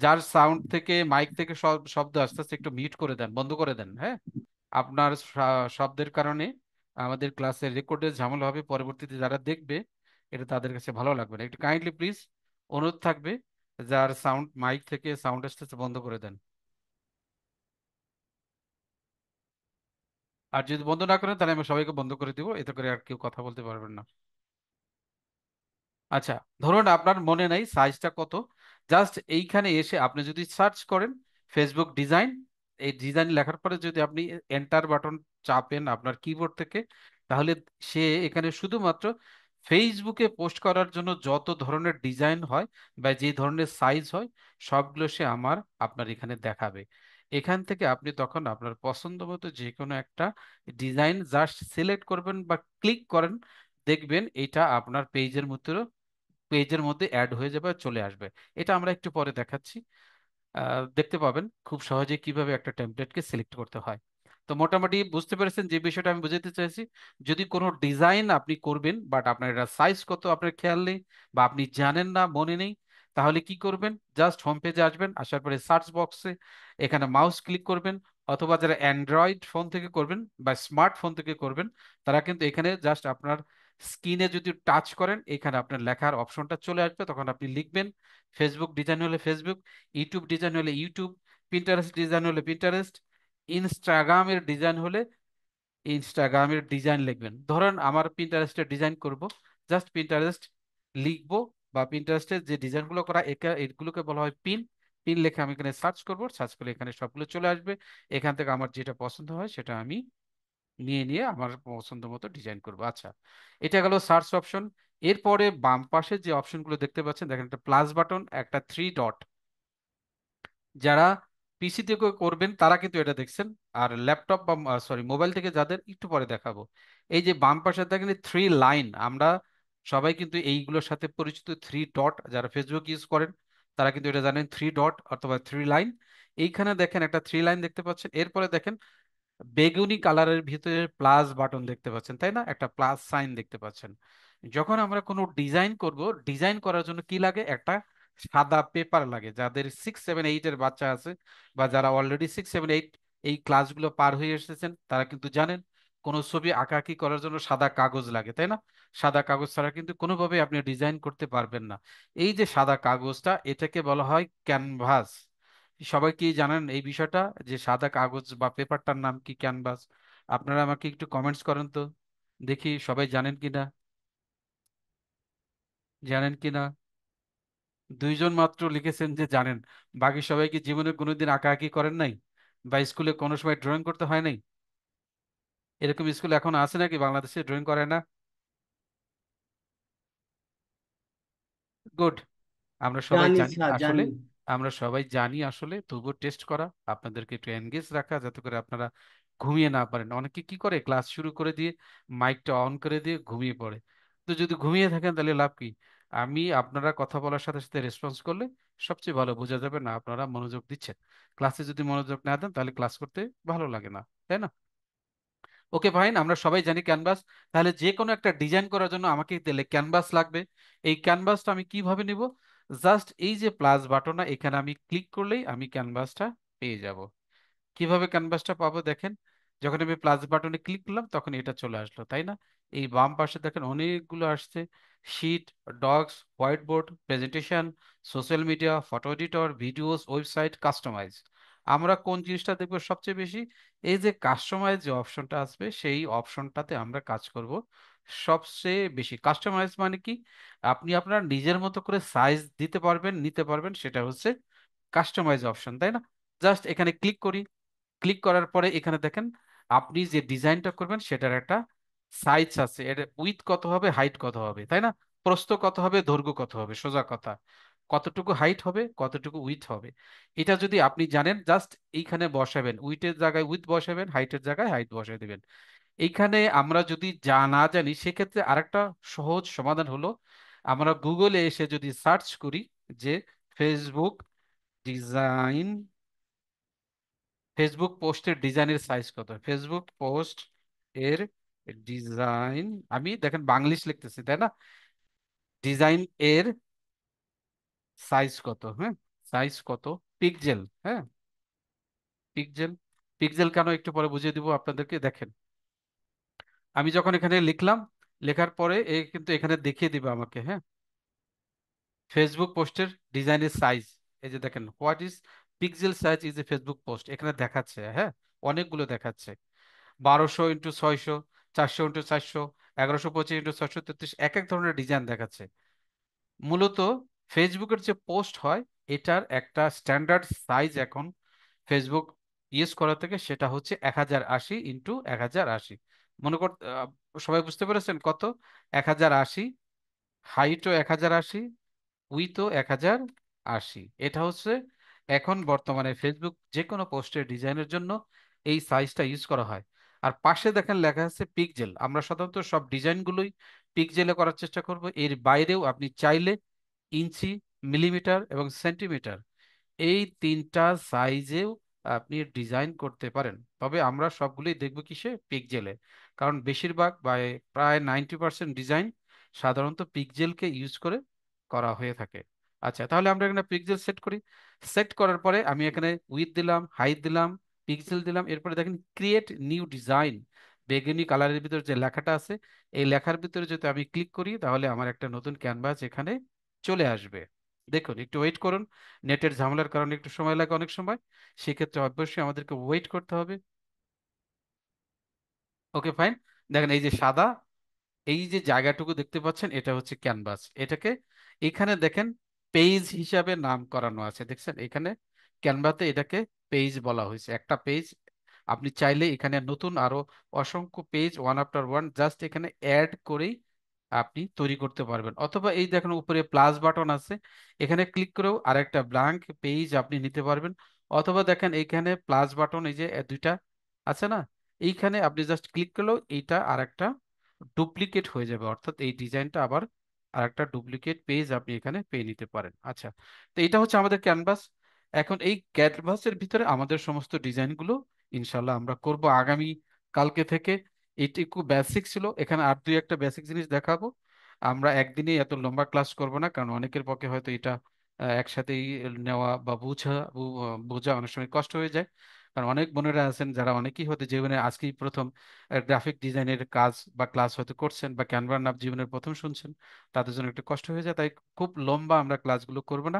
যার সাউন্ড থেকে, মাইক থেকে সব শব্দ আস্তে আস্তে একটু মিউট করে দেন, বন্ধ করে দেন, হ্যাঁ। আপনার শব্দের কারণে আমাদের ক্লাসের রেকর্ডে ঝামেলা হবে, পরবর্তীতে যারা দেখবে এটা তাদের কাছে ভালো লাগবে না। একটু কাইন্ডলি প্লিজ অনুরোধ থাকবে, যার সাউন্ড মাইক থেকে সাউন্ড আসতেছে বন্ধ করে দেন। আর যদি বন্ধ না করেন, তাহলে আমি সবাইকে বন্ধ করে দিব, এতে করে আর কেউ কথা বলতে পারবেন না। আচ্ছা, ধরুন আপনার মনে নাই সাইজটা কত, জাস্ট এইখানে এসে আপনি যদি সার্চ করেন ফেসবুক ডিজাইন, এই ডিজাইন লেখার পরে যদি আপনি এন্টার বাটন চাপেন আপনার কিবোর্ড থেকে, তাহলে সে এখানে শুধুমাত্র ফেসবুকে পোস্ট করার জন্য যত ধরনের ডিজাইন হয় বা যে ধরনের সাইজ হয়, সবগুলো সে আপনার এখানে দেখাবে। এখান থেকে আপনি তখন আপনার পছন্দ মতো যে কোনো একটা ডিজাইন জাস্ট সিলেক্ট করবেন বা ক্লিক করেন, দেখবেন এটা আপনার পেজের মধ্যে অ্যাড হয়ে যাবে আর চলে আসবে। এটা আমরা একটু পরে দেখাচ্ছি। দেখতে পাবেন খুব সহজে কিভাবে একটা টেমপ্লেটকে সিলেক্ট করতে হয়। তো মোটামুটি বুঝতে পেরেছেন যে বিষয়টা আমি বুঝাতে চাইছি। যদি কোনো ডিজাইন আপনি করবেন, বাট আপনার এটা সাইজ কত আপনার খেয়াল নেই, বা আপনি জানেন না, মনে নেই, তাহলে কি করবেন? জাস্ট হোম পেজে আসবেন, আসার পরে সার্চ বক্সে এখানে মাউস ক্লিক করবেন, অথবা যারা অ্যান্ড্রয়েড ফোন থেকে করবেন বা স্মার্টফোন থেকে করবেন, তারা কিন্তু এখানে জাস্ট আপনার স্ক্রিনে যদি টাচ করেন, এখানে আপনার লেখার অপশনটা চলে আসবে, তখন আপনি লিখবেন ফেসবুক ডিজাইন হলে ফেসবুক, ইউটিউব ডিজাইন হলে ইউটিউব, পিন্টারেস্ট ডিজাইন হলে পিন্টারেস্ট, ইনস্টাগ্রামের ডিজাইন হলে ইনস্টাগ্রামের ডিজাইন লিখবেন। ধরেন আমার পিন্টারেস্টের ডিজাইন করব, জাস্ট পিন্টারেস্ট লিখবো, বা পিন্টারেস্টের যে ডিজাইনগুলো করা এগুলোকে বলা হয় পিন। পিন লিখে আমি এখানে সার্চ করব, সার্চ করলে এখানে সবগুলো চলে আসবে। এখান থেকে আমার যেটা পছন্দ হয় সেটা আমি নিয়ে নিয়ে আমার পছন্দ মতো ডিজাইন করব। আচ্ছা, এটা গেল সার্চ অপশন। এরপরে বাম পাশে যে অপশনগুলো দেখতে পাচ্ছেন, দেখেন একটা প্লাস বাটন, একটা থ্রি ডট। যারা পিসি থেকে করবেন তারা কিন্তু এটা দেখছেন, আর ল্যাপটপ বা সরি মোবাইল থেকে যাদের, একটু পরে দেখাবো। এই যে বাম পাশে দেখেন থ্রি লাইন, আমরা সবাই কিন্তু এইগুলোর সাথে পরিচিত। থ্রি ডট, যারা ফেসবুক ইউজ করেন তারা কিন্তু এটা জানেন, থ্রি ডট অথবা থ্রি লাইন। এইখানে দেখেন একটা থ্রি লাইন দেখতে পাচ্ছেন, এরপরে দেখেন বেগুনি কালারের ভিতরে প্লাস বাটন দেখতে পাচ্ছেন, তাই না, একটা প্লাস সাইন দেখতে পাচ্ছেন। যখন আমরা কোনো ডিজাইন করব, ডিজাইন করার জন্য কি লাগে? একটা সাদা পেপার লাগে। যাদের 6, 7, 8 এর বাচ্চা আছে, বা যারা অলরেডি 6, 7, 8 এই ক্লাসগুলো পার হয়ে এসেছেন, তারা কিন্তু জানেন কোনো ছবি আঁকাআঁকি করার জন্য সাদা কাগজ লাগে, তাই না? সাদা কাগজ ছাড়া কিন্তু কোনোভাবে আপনি ডিজাইন করতে পারবেন না। এই যে সাদা কাগজটা, এটাকে বলা হয় ক্যানভাস। সবাই কি জানেন এই বিষয়টা, যে সাদা কাগজ বা পেপারটার নাম কি? ক্যানভাস। আপনারা আমাকে একটু কমেন্টস করেন তো, দেখি সবাই জানেন কিনা, জানেন কিনা। দুইজন মাত্র লিখেছেন যে জানেন। বাকি সবাই কি জীবনে কোনোদিন আঁকাআঁকি করেন নাই, বা স্কুলে কোনো সময় ড্রয়িং করতে হয় নাই? এরকম স্কুল এখন আছে নাকি বাংলাদেশে ড্রয়িং করে না? গুড। আমরা সবাই জানি জানি স্যার আসলে, জানি। আমরা সবাই জানি আসলে, তবুও টেস্ট করা, আপনাদেরকে একটু এনগেজ রাখা, যাতে করে আপনারা ঘুমিয়ে না পারেন। অনেকে কি করে, ক্লাস শুরু করে দিয়ে মাইকটা অন করে দিয়ে ঘুমিয়ে পড়ে। তো যদি ঘুমিয়ে থাকেন তাহলে লাভ কি? আমি আপনারা কথা বলার সাথে সাথে রেসপন্স করলে সবচেয়ে ভালো বোঝা যাবে না আপনারা মনোযোগ দিচ্ছেন। ক্লাসে যদি মনোযোগ না দেন, তাহলে ক্লাস করতে ভালো লাগে না, তাই না? ওকে ফাইন, আমরা সবাই জানি ক্যানভাস। তাহলে যে কোনো একটা ডিজাইন করার জন্য আমাকে তাহলে ক্যানভাস লাগবে। এই ক্যানভাসটা আমি কিভাবে নিব? জাস্ট এই যে প্লাস বাটনটা, এখানে আমি ক্লিক করলেই আমি ক্যানভাসটা পেয়ে যাব। কিভাবে ক্যানভাসটা পাবো দেখেন, যখন আমি প্লাস বাটনে ক্লিক করলাম তখন এটা চলে আসলো, তাই না? এই বাম পাশে দেখেন অনেকগুলো আসছে: sheet, docs, whiteboard, presentation, social media, photo editor, videos, website, customize. আমরা কোন জিনিসটা দেখবো সবচেয়ে বেশি? এই যে কাস্টমাইজ যে অপশনটা আসবে, সেই অপশনটাতে আমরা কাজ করব সবচেয়ে বেশি। কাস্টমাইজ মানে কি? আপনি আপনার নিজের মতো করে সাইজ দিতে পারবেন, নিতে পারবেন, সেটা হচ্ছে কাস্টমাইজ অপশন, তাই না? জাস্ট এখানে ক্লিক করি। ক্লিক করার পরে এখানে দেখেন আপনি যে ডিজাইনটা করবেন সেটার একটা সাইজ আছে, এর উইথ কত হবে, হাইট কত হবে, তাই না? প্রস্থ কত হবে, দৈর্ঘ্য কত হবে, সোজা কথা কতটুকু হাইট হবে, কতটুকু উইথ হবে। এটা যদি আপনি জানেন, জাস্ট এইখানে বসাবেন, উইথের জায়গায় উইথ বসাবেন, হাইটের জায়গায় হাইট বসিয়ে দিবেন। এইখানে আমরা যদি না জানি, সেক্ষেত্রে আরেকটা সহজ সমাধান হলো, আমরা গুগলে এসে যদি সার্চ করি যে ফেসবুক ডিজাইন, ফেসবুক পোস্টের ডিজাইনের সাইজ কত, ফেসবুক পোস্ট এর ডিজাইন, আমি দেখেন বাংলিশ লিখতেছি, তাই না? ডিজাইন এর সাইজ কত, হ্যাঁ, সাইজ কত, পিক্সেল, হ্যাঁ, পিক্সেল। পিক্সেল কেন একটু পরে বুঝিয়ে দিব আপনাদেরকে। দেখেন আমি যখন এখানে লিখলাম, লেখার পরে কিন্তু এখানে দেখিয়ে দিবে আমাকে, হ্যাঁ, ফেসবুক পোস্টের ডিজাইনের সাইজ। এই যে দেখেন, what is pixel size is a Facebook post, এখানে দেখাচ্ছে, হ্যাঁ, অনেকগুলো দেখাচ্ছে। 1200 × 600, 400 × 400, 1125 × 633, এক এক ধরনের ডিজাইন দেখাচ্ছে। মূলত ফেসবুকের যে পোস্ট হয়, এটার একটা স্ট্যান্ডার্ড সাইজ এখন ফেসবুক ইউজ করা থেকে, সেটা হচ্ছে 1080 × 1080। মনে কর সবাই বুঝতে পেরেছেন কত? 1080, হাইটও 1080, উইথও 1080। এটা হচ্ছে এখন বর্তমানে ফেসবুক যে কোনো পোস্টের ডিজাইনের জন্য এই সাইজটা ইউজ করা হয়। আর পাশে দেখেন লেখা আছে পিক্সেল। আমরা সাধারণত সব ডিজাইনগুলোই পিক্সেলে করার চেষ্টা করব। এর বাইরেও আপনি চাইলে ইঞ্চি, মিলিমিটার এবং সেন্টিমিটার, এই তিনটা সাইজেও আপনি ডিজাইন করতে পারেন। তবে আমরা সবগুলোই দেখব কিসে, পিক্সেলে। কারণ বেশিরভাগ বা প্রায় 90% ডিজাইন সাধারণত পিক্সেলকে ইউজ করে করা হয়ে থাকে। আচ্ছা, তাহলে আমরা এখানে পিক্সেল সেট করি। সেট করার পরে আমি এখানে উইথ দিলাম, হাইট দিলাম, পিক্সেল দিলাম। এরপরে দেখেন ক্রিয়েট নিউ ডিজাইন, বেগুনি কালারের ভিতরে যে লেখাটা আছে, এই লেখার ভিতরে যদি আমি ক্লিক করি, তাহলে আমার একটা নতুন ক্যানভাস এখানে চলে আসবে। দেখুন, একটু ওয়েট করুন, নেটের ঝামেলার কারণে একটু সময় লাগে অনেক সময়, সেক্ষেত্রে অবশ্যই আমাদেরকে ওয়েট করতে হবে। Okay fine. দেখেন এই যে সাদা, এই যে জায়গাটুকু দেখতে পাচ্ছেন, এটা হচ্ছে ক্যানভাস। এটাকে এখানে দেখেন পেজ হিসাবে নাম করানো আছে, দেখছেন এখানে ক্যানভাতে এটাকে পেজ বলা হয়েছে, একটা পেজ। আপনি চাইলে এখানে নতুন আরো অসংখ্য page one after one just এখানে অ্যাড করেই আপনি তৈরি করতে পারবেন। অথবা এই দেখেন উপরে প্লাস বাটন আছে, এখানে ক্লিক করেও আরেকটা ব্ল্যাঙ্ক পেজ আপনি নিতে পারবেন। অথবা দেখেন এইখানে প্লাস বাটন, এই যে দুইটা আছে না, এইখানে আপনি জাস্ট ক্লিক করলেও এইটা আরেকটা ডুপ্লিকেট হয়ে যাবে, অর্থাৎ এই ডিজাইনটা আবার আরেকটা ডুপ্লিকেট পেজ আপনি এখানে পেয়ে নিতে পারেন। আচ্ছা, তো এটা হচ্ছে আমাদের ক্যানভাস। এখন এই ক্যানভাসের ভিতরে আমাদের সমস্ত ডিজাইনগুলো ইনশাল্লাহ আমরা করব আগামী কালকে থেকে। এইটুকু বেসিক ছিল, এখানে আর দুই একটা বেসিক জিনিস দেখাবো। আমরা একদিনে এত লম্বা ক্লাস করব না, কারণ অনেকের পক্ষে হয়তো এটা একসাথেই নেওয়া বা বোঝা অনেক সময় কষ্ট হয়ে যায়। কারণ অনেক বোনেরা আছেন যারা অনেকেই হয়তো জীবনে আজকেই প্রথম গ্রাফিক ডিজাইনের কাজ বা ক্লাস হয়তো করছেন, বা ক্যানভার নাম জীবনের প্রথম শুনছেন, তাদের জন্য একটু কষ্ট হয়ে যায়। তাই খুব লম্বা আমরা ক্লাসগুলো করব না,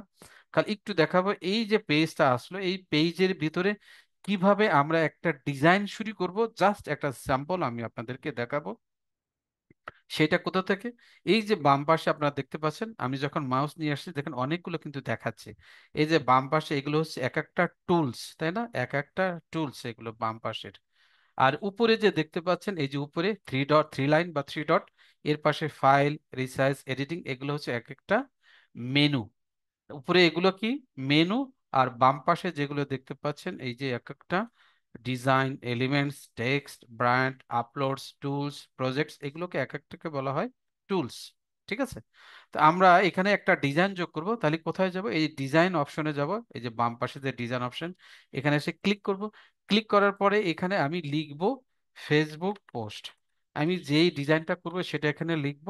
খালি একটু দেখাবো এই যে পেজটা আসলো, এই পেজের ভিতরে কিভাবে আমরা একটা ডিজাইন শুরু করব, জাস্ট একটা স্যাম্পল আমি আপনাদেরকে দেখাবো। সেটা কোথা থেকে? এই যে বাম পাশে আপনারা দেখতে পাচ্ছেন, আমি যখন মাউস নিয়ে আসছি দেখেন অনেকগুলো কিন্তু দেখাচ্ছে। এই যে বাম পাশে এগুলো হচ্ছে এক একটা টুলস, তাই না? এক একটা টুলস এগুলো বাম পাশের। আর উপরে যে দেখতে পাচ্ছেন, এই যে উপরে থ্রি ডট, থ্রি লাইন বা থ্রি ডট, এর পাশে ফাইল, রিসাইজ, এডিটিং, এগুলো হচ্ছে এক একটা মেনু। উপরে এগুলো কি মেনু, আর বাম পাশে যেগুলো দেখতে পাচ্ছেন এই যে এক একটা design, elements, text, brand, uploads, tools, projects, এগুলোকে এক একটাকে বলা হয় টুলস। ঠিক আছে? তো আমরা এখানে একটা ডিজাইন যোগ করব, তাহলে কোথায় যাব? এই ডিজাইন অপশনে যাব, এই যে বাম পাশে যে ডিজাইন অপশন, এখানে এসে ক্লিক করব। ক্লিক করার পরে এখানে আমি লিখব ফেসবুক পোস্ট। আমি যেই ডিজাইনটা করব সেটা এখানে লিখব।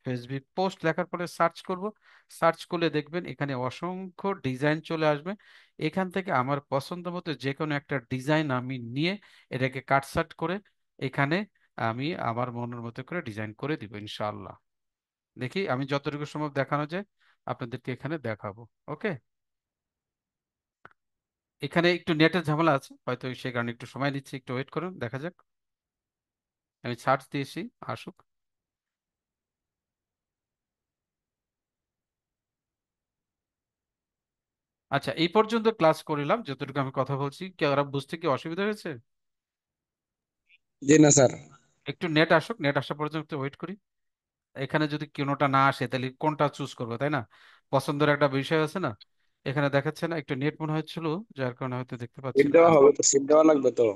ফেসবুক পোস্ট লেখার পরে সার্চ করব। সার্চ করলে দেখবেন এখানে অসংখ্য ডিজাইন চলে আসবে। এখান থেকে আমার পছন্দ মতো যে কোনো একটা ডিজাইন আমি নিয়ে এটাকে কাটছাট করে এখানে আমি আমার মনের মতো করে ডিজাইন করে দিব ইনশাআল্লাহ। দেখি আমি যতটুকু সম্ভব দেখানো যায় আপনাদেরকে এখানে দেখাবো। ওকে। এখানে একটু নেটের ঝামেলা আছে হয়তো, সেই কারণে একটু সময় নিচ্ছে, একটু ওয়েট করুন, দেখা যাক। আমি সার্চ দিয়েছি, আসুক। আচ্ছা, এই পর্যন্ত ক্লাস করিলাম, যতটুকু আমি কথা বলছি কি ওরা বুঝতে কি অসুবিধা হয়েছে? জি না স্যার। একটু নেট আসুক, নেট আসা পর্যন্ত ওয়েট করি। এখানে যদি কোনোটা না আসে তাহলে কোনটা চুজ করবো, তাই না? পছন্দের একটা বিষয় আছে না? এখানে দেখাচ্ছে না, একটু নেট মনে হচ্ছিল, যার কারণে হয়তো দেখতে পাচ্ছি সিট না। দেওয়া হবে তো, সিট দেওয়া লাগবে তো।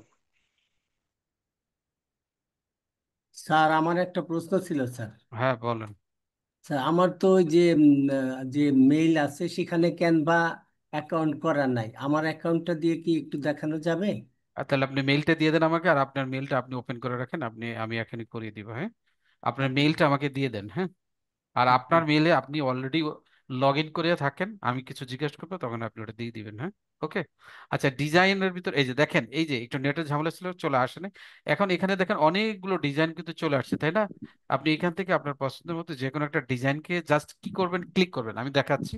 স্যার আমার একটা প্রশ্ন ছিল স্যার। হ্যাঁ বলেন। স্যার আমার তো ওই যে যে মেইল আছে সেখানে ক্যানভা অ্যাকাউন্ট করা নাই, আমার অ্যাকাউন্টটা দিয়ে কি একটু দেখানো যাবে? আর তাহলে আপনি মেইলটা দিয়ে দেন আমাকে, আর আপনার মেইলটা আপনি ওপেন করে রাখেন, আমি এখনই করিয়ে দিব। হ্যাঁ, আপনার মেইলটা আমাকে দিয়ে দেন। হ্যাঁ, আর আপনার মেইলে আপনি অলরেডি লগ ইন করে থাকেন, আমি কিছু জিজ্ঞেস করবো তখন আপনি ওটা দিয়ে দিবেন। হ্যাঁ, ওকে। আচ্ছা, ডিজাইনের ভিতর এই যে দেখেন, এই যে একটু নেটের ঝামেলা ছিল, চলে আসেনি। এখন এখানে দেখেন অনেকগুলো ডিজাইন কিন্তু চলে আসছে, তাই না? আপনি এখান থেকে আপনার পছন্দের মতো যে কোনো একটা ডিজাইনকে জাস্ট কি করবেন, ক্লিক করবেন। আমি দেখাচ্ছি।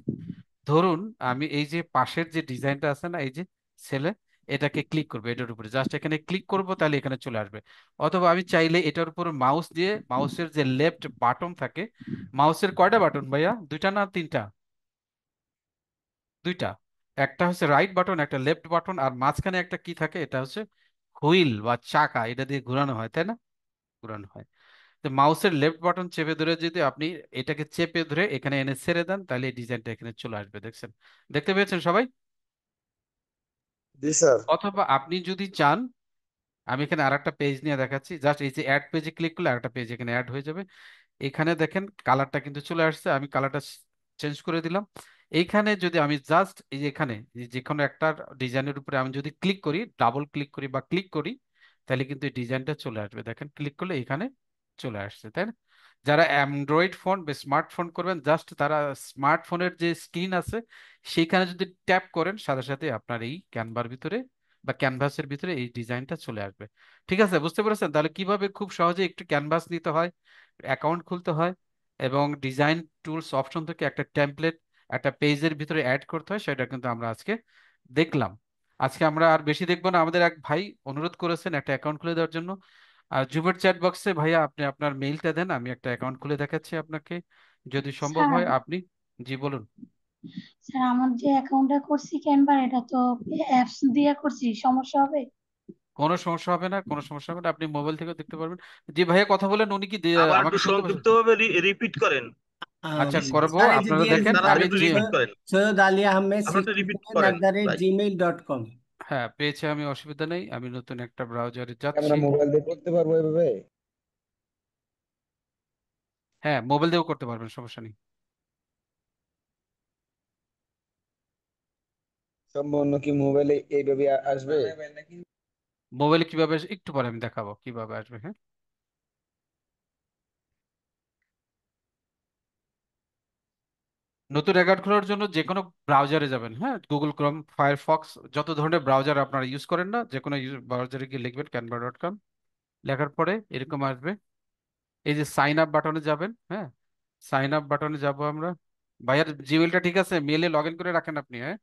ধরুন আমি এই যে পাশের যে ডিজাইনটা আছে না, এই যে ছেলে, এটাকে ক্লিক করবো, এটার উপরে জাস্ট এখানে ক্লিক করব, তাহলে এখানে চলে আসবে। অথবা আমি চাইলে এটার উপর মাউস দিয়ে, মাউসের যে লেফট বাটন থাকে, মাউসের কয়টা বাটন ভাইয়া, দুইটা না তিনটা? দুইটা। একটা হচ্ছে রাইট বাটন, একটা লেফট বাটন, আর মাঝখানে একটা কি থাকে, এটা হচ্ছে হুইল বা চাকা, এটা দিয়ে ঘোরানো হয়, তাই না? ঘোরানো হয়। তো মাউসের লেফট বাটন চেপে ধরে যদি আপনি এটাকে চেপে ধরে এখানে এনে ছেড়ে দেন, তাহলে এই ডিজাইনটা এখানে চলে আসবে। দেখছেন? দেখতে পেয়েছেন সবাই? জি স্যার। অথবা আপনি যদি চান, আমি এখানে আরেকটা পেজ নিয়ে দেখাচ্ছি, জাস্ট এই যে অ্যাড পেজে ক্লিক করলে আরেকটা পেজ এখানে অ্যাড হয়ে যাবে। এখানে দেখেন কালারটা কিন্তু চলে আসছে, আমি কালারটা চেঞ্জ করে দিলাম। এইখানে যদি আমি জাস্ট এই যে এখানে যে কোনো একটা ডিজাইনের উপরে আমি যদি ক্লিক করি, ডাবল ক্লিক করি বা ক্লিক করি, তাহলে কিন্তু এই ডিজাইনটা চলে আসবে। দেখেন, ক্লিক করলে এখানে চলে আসছে, তাই না? যারা অ্যান্ড্রয়েড ফোন বা স্মার্টফোন করবেন, জাস্ট তারা স্মার্টফোনের যে স্ক্রিন আছে সেইখানে যদি ট্যাপ করেন, সাথে সাথে আপনার এই ক্যানভার ভিতরে বা ক্যানভাসের ভিতরে এই ডিজাইনটা চলে আসবে। ঠিক আছে, বুঝতে পেরেছেন তাহলে কিভাবে খুব সহজে একটু ক্যানভাস নিতে হয়, অ্যাকাউন্ট খুলতে হয়, এবং ডিজাইন টুলস অপশন থেকে একটা টেমপ্লেট একটা পেজের ভিতরে অ্যাড করতে হয়, সেটা কিন্তু আমরা আজকে দেখলাম। আজকে আমরা আর বেশি দেখবো না, আমাদের এক ভাই অনুরোধ করেছেন একটা অ্যাকাউন্ট খুলে দেওয়ার জন্য। আর জুমের চ্যাট বক্সে ভাইয়া আপনি আপনার মেইলটা দেন, আমি একটা অ্যাকাউন্ট খুলে দেখাচ্ছি আপনাকে, যদি সম্ভব স্যার, হয় আপনি। জি বলুন। স্যার আমার যে অ্যাকাউন্টটা করছি ক্যানভার, এটা তো অ্যাপস দিয়ে করছি, সমস্যা হবে? কোনো সমস্যা হবে না, কোনো সমস্যা হবে না, আপনি মোবাইল থেকে দেখতে পারবেন। যে ভাইয়া কথা বলেন উনি কি আবার একটু আমাকে শুনতে পাচ্ছেন? সংক্ষিপ্তভাবে রিপিট করেন। আচ্ছা করবো, স্যার এই যে আপনারা দিয়ে দেখেন। দিচ্ছি তাড়াতাড়ি আমি স্যার, একটু যে রিপিট করেন। সৈয়দ আলী আহমেদ আপনারটা রিপিট 67 করেন অ্যাট দ্য রেট ভাই। জিমেইল.com। হ্যাঁ পেয়েছি আমি, অসুবিধা নেই, আমি নতুন একটা ব্রাউজারে যাচ্ছি। আমরা মোবাইল দিয়ে করতে পারবো এভাবে? হ্যাঁ, মোবাইল দিয়েও করতে পারবেন, সমস্যা নেই। সম্পূর্ণ কি মোবাইলে এইভাবে আসবে? মোবাইলে কিভাবে একটু পরে আমি দেখাবো কিভাবে আসবে। হ্যাঁ, নতুন অ্যাকাউন্ট খোলার জন্য যে কোনো ব্রাউজারে যাবেন। হ্যাঁ, গুগল ক্রোম, ফায়ারফক্স, যত ধরনের ব্রাউজার আপনারা ইউজ করেন না, যে কোনো ব্রাউজারে গিয়ে লিখবেন canva.com। লেখার পরে এরকম আসবে, এই যে সাইন আপ বাটনে যাবেন। হ্যাঁ, সাইন আপ বাটনে যাব আমরা। ভাইয়ার জিমেলটা ঠিক আছে, মেলে লগ ইন করে রাখেন আপনি। হ্যাঁ,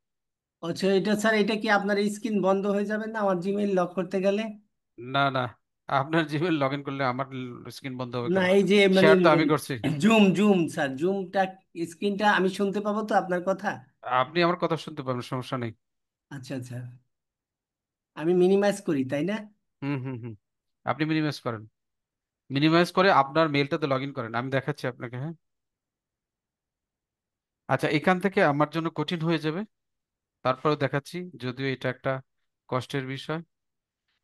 আচ্ছা এটা স্যার, এটা কি আপনার স্ক্রিন বন্ধ হয়ে যাবে না আমার জিমেইল লক করতে গেলে? না না, আপনার জিমেল লগ ইন করলে আমার স্ক্রিন বন্ধ হবে না কেন? এই যে মানে শেয়ার তো আমি করছি। জুম জুম স্যার, জুমটা স্ক্রিনটা আমি শুনতে পাবো তো আপনার কথা? আপনি আমার কথা শুনতে পাবেন, সমস্যা নেই। আচ্ছা আচ্ছা, আমি মিনিমাইজ করি তাই না? হুম হুম হুম, আপনি মিনিমাইজ করেন, মিনিমাইজ করে আপনার মেলটাতে লগ ইন করেন, আমি দেখাচ্ছি আপনাকে। হ্যাঁ, আচ্ছা, এখান থেকে আমার জন্য কঠিন হয়ে যাবে, তারপরেও দেখাচ্ছি, যদিও এটা একটা কষ্টের বিষয়।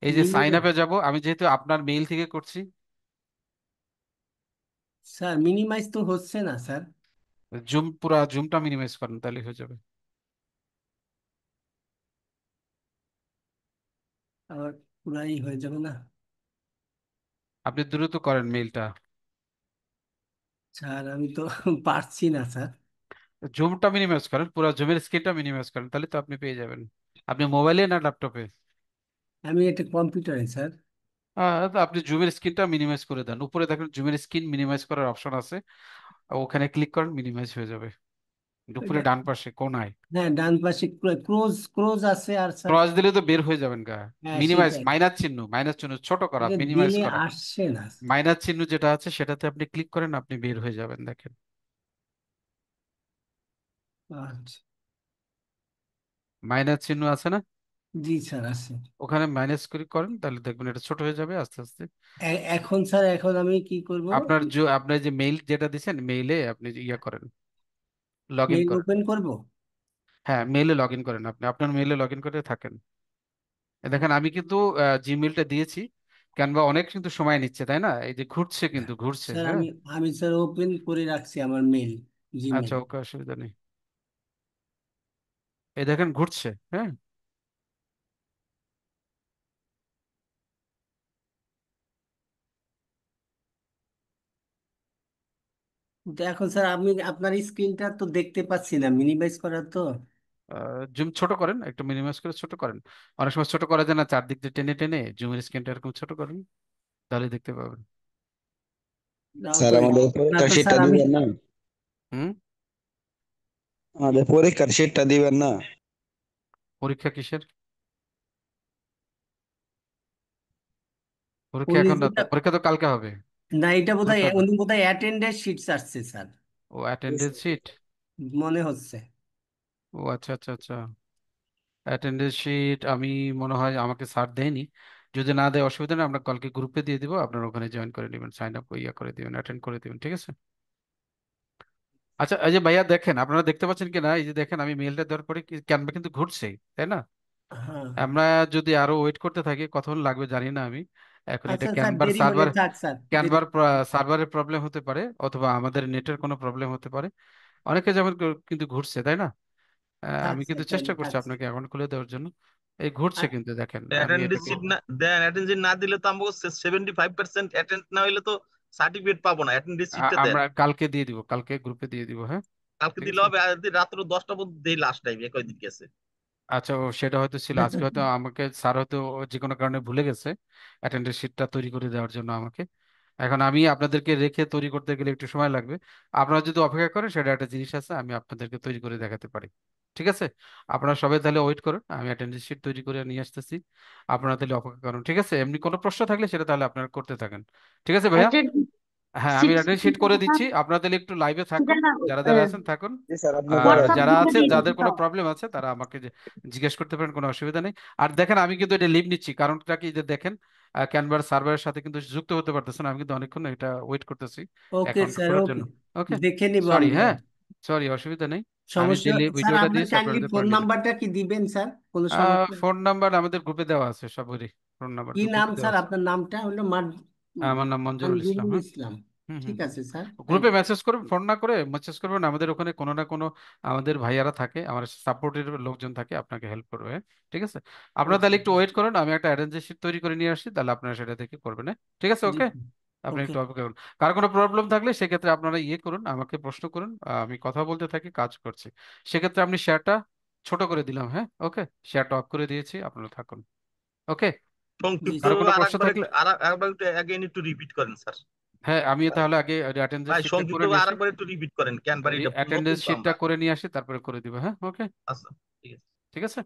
এই যে সাইন মিনিমাইজ আপে যাব, আমি যেহেতু আপনার মেইল থেকে করছি। স্যার, মিনিমাইজ তো হচ্ছে না স্যার। পুরা জুমটা মিনিমাইজ করেন, তাহলে হয়ে যাবে। আবার পুরাই হয়ে যাবে না? আপনি দ্রুত করেন মেইলটা। স্যার আমি তো পারছি না স্যার। জুমটা মিনিমাইজ করেন, পুরো জুমের স্ক্রিনটা মিনিমাইজ করেন, তাহলে তো আপনি পেয়ে যাবেন। আপনি মোবাইলে না ল্যাপটপে? আমি এটা কম্পিউটারে স্যার। তো আপনি জুমের স্ক্রিনটা মিনিমাইজ করে দেন, উপরে দেখেন জুমের স্ক্রিন মিনিমাইজ করার অপশন আছে, ওখানে ক্লিক করেন, মিনিমাইজ হয়ে যাবে উপরে এটা- ডান পাশে কোনায়। হ্যাঁ, ডান পাশে ক্রোজ ক্রোজ আছে, আর স্যার ক্রস দিলে তো বের হয়ে যাবেন গা। হ্যাঁ মিনিমাইজ, সেটাই। মাইনাস চিহ্ন ছোট করা, এটা মিনিমাইজ দিলে করা। আসছে না। মাইনাস চিহ্ন যেটা আছে সেটাতে আপনি ক্লিক করেন, আপনি বের হয়ে যাবেন, দেখেন আচ্ছা, মাইনাস চিহ্ন আছে না, জি স্যার আছে। ওখানে মাইনাস করে করেন, তাহলে দেখবেন এটা ছোট হয়ে যাবে আস্তে আস্তে। এখন স্যার, এখন আমি কি করব? আপনার যে মেইল যেটা দিচ্ছেন, মেইলে আপনি ইয়া করেন, লগ ইন মেইল করেন। ওপেন করব? হ্যাঁ, মেইলে লগ ইন করেন, আপনি আপনার মেইলে লগ ইন করে থাকেন। দেখেন আমি কিন্তু জিমেইলটা দিয়েছি, ক্যানভা অনেক কিন্তু সময় নিচ্ছে, তাই না? এই যে ঘুরছে, কিন্তু ঘুরছে, স্যার হ্যাঁ। আমি স্যার ওপেন করে রাখছি আমার মেইল, আচ্ছা, জিমেইল। ওকে, অসুবিধা নেই। এই দেখেন ঘুরছে, হ্যাঁ। তো এখন স্যার আমি আপনার স্ক্রিনটা তো দেখতে পাচ্ছি না, মিনিমাইজ করার তো। জুম ছোট করেন, একটু মিনিমাইজ করে ছোট করেন। অনেক সময় ছোট করা যায় না, চারদিক দিয়ে টেনে টেনে জুমের স্ক্রিনটা এরকম ছোট করেন, তাহলে দেখতে পাবেন। নাও স্যার তো, আমাদের না পরীক্ষার তো শীটটা স্যার আমি। দিবেন না? হুম। আমাদের পরীক্ষার শীটটা দিবেন না? পরীক্ষা কিসের? পরীক্ষা উনি এখন না তো, যেটা, পরীক্ষা তো কালকে হবে। না এটা বোধহয় পরীক্ষা উনি বোধহয় অ্যাটেন্ডেন্স শিট আসছে স্যার। ও অ্যাটেন্ডেন্স শিট। মনে হচ্ছে। ও আচ্ছা আচ্ছা আচ্ছা। অ্যাটেন্ডেন্স শিট আমি মনে হয় আমাকে স্যার দেয়নি। যদি না দেয় অসুবিধা নেই, আমরা কালকে গ্রুপে দিয়ে দিব, আপনারা ওখানে জয়েন করে নেবেন, সাইন আপ ইয়া করে দিবেন, অ্যাটেন্ড করে দিবেন, ঠিক আছে? আচ্ছা, এই যে ভাইয়া দেখেন, আপনারা দেখতে পাচ্ছেন কিনা, এই যে দেখেন আমি মেলটা দেওয়ার পরে ক্যানভা কিন্তু ঘুরছেই, তাই না? হ্যাঁ। আমরা যদি আরো ওয়েট করতে থাকি, কতক্ষণ লাগবে জানি না আমি। এখন এটা আচ্ছা স্যার, ক্যানভার দেরি হলে সার্ভার, থাক স্যার, দেরি। ক্যানভার সার্ভারের প্রবলেম হতে পারে, অথবা আমাদের নেটের কোনো প্রবলেম হতে পারে। অনেকে যেমন কিন্তু ঘুরছে, তাই না? থাক আমি কিন্তু স্যার, চেষ্টা তাহলে করছি থাক। আপনাকে অ্যাকাউন্ট খুলে দেওয়ার জন্য। এই ঘুরছে আর কিন্তু, দেখেন আমি অ্যাটেন্ডেন্স এটাকে শিট না দেন, অ্যাটেন্ডেন্স শিট না দিলে তো আমাকে 75% অ্যাটেন্ড না হইলে তো সার্টিফিকেট পাবো না। অ্যাটেন্ডেন্স শিটটা দেন, আমরা কালকে দিয়ে দিব, কালকে গ্রুপে দিয়ে দিব, হ্যাঁ। কালকে ঠিক দিলে আছে। হবে। আর যদি রাত্র 10টা পর্যন্ত দেই, লাস্ট টাইম একই দিন গেছে। আচ্ছা, ও সেটা হয়তো ছিল আজকে, হয়তো আমাকে স্যার হয়তো যে কোনো কারণে ভুলে গেছে অ্যাটেন্ডেন্স শিটটা তৈরি করে দেওয়ার জন্য আমাকে। এখন আমি আপনাদেরকে রেখে তৈরি করতে গেলে একটু সময় লাগবে। আপনারা যদি অপেক্ষা করেন, সেটা একটা জিনিস আছে, আমি আপনাদেরকে তৈরি করে দেখাতে পারি। ঠিক আছে, আপনারা সবাই তাহলে ওয়েট করুন, আমি অ্যাটেন্ডেন্স শিট তৈরি করে নিয়ে আসতেছি। আপনারা তাহলে অপেক্ষা করুন, ঠিক আছে? এমনি কোনো প্রশ্ন থাকলে সেটা তাহলে আপনারা করতে থাকেন। ঠিক আছে ভাইয়া? অ্যাটেন্ড হ্যাঁ, আমি শিট অ্যাটেন্ডেন্স শিট করে দিচ্ছি, আপনারা তাহলে একটু লাইভে সেটা থাকুন, যারা যারা আছেন থাকুন। জি স্যার, আপনি আর করেন। হোয়াটসঅ্যাপ যারা গ্রুপে আছে, দিয়ে দিচ্ছি যাদের তো। কোনো প্রবলেম আছে, তারা আমাকে জিজ্ঞেস করতে পারেন, কোনো অসুবিধা নেই। আর দেখেন আমি কিন্তু এটা লিভ নিচ্ছি, কারণটা কি যে দেখেন, ক্যানভার সার্ভারের সাথে কিন্তু যুক্ত হতে পারতেছে না, আমি কিন্তু অনেকক্ষণ এটা ওয়েট করতেছি ওকে অ্যাকাউন্টটা স্যার, খোলার ওকে, জন্য। ওকে, দেখে নিব সরি, আমরা। হ্যাঁ, সরি, অসুবিধা নেই। আমি যে সমস্যা। স্যার ভিডিওটা আপনার দিয়েছি আপনারা কাইন্ডলি যদি ফোন করে নেবেন। নাম্বারটা কি দিবেন স্যার? কোনো সমস্যা? ফোন নাম্বার আমাদের গ্রুপে দেওয়া আছে সবরই, ফোন নাম্বার কি নাম গ্রুপে দেওয়া স্যার? আছে। আপনার নামটা হলো আমার নাম মঞ্জুরুল ইসলাম, মঞ্জুরুল হ্যাঁ। ইসলাম। হুম হুম ঠিক হুম। আছে স্যার, তাই। গ্রুপে মেসেজ করবেন, ফোন না করে মেসেজ করবেন, আমাদের ওখানে কোনো না কোনো আমাদের ভাইয়ারা থাকে, আমার সাপোর্টের লোকজন থাকে, আপনাকে হেল্প করবে, হ্যাঁ? ঠিক আছে, আপনারা ওকে। তাহলে একটু ওয়েট করুন, আমি একটা অ্যারেঞ্জ শিট তৈরি করে নিয়ে আসছি, তাহলে আপনারা সেটা থেকে করবেন, হ্যাঁ? ঠিক আছে, জি। ওকে। আপনি ওকে। একটু অপেক্ষা করুন। কার কোনো প্রবলেম থাকলে সেক্ষেত্রে আপনারা ইয়ে করুন, আমাকে প্রশ্ন করুন, আমি কথা বলতে থাকি, কাজ করছি। সেক্ষেত্রে আপনি শেয়ারটা ছোট করে দিলাম, হ্যাঁ, ওকে। শেয়ারটা অফ করে দিয়েছি, আপনারা থাকুন, ওকে। জি সংক্ষিপ্ত কারো কোনো আর প্রশ্ন একবার থাকলে, একটু আরেকবার একটু অ্যাগেইন একটু রিপিট করেন স্যার। হ্যাঁ, আমি তাহলে আগে অ্যাটেন্ডেন্স ভাই শিটটা সংক্ষিপ্ত করে নিয়ে আসি, আরেকবার একটু রিপিট করেন, কেন বাড়িটা অ্যাটেন্ডেন্স নতুন তো শিটটা আমরা। করে নিয়ে আসি, তারপরে করে দিব, হ্যাঁ, ওকে। আচ্ছা, ঠিক আছে। ঠিক আছে।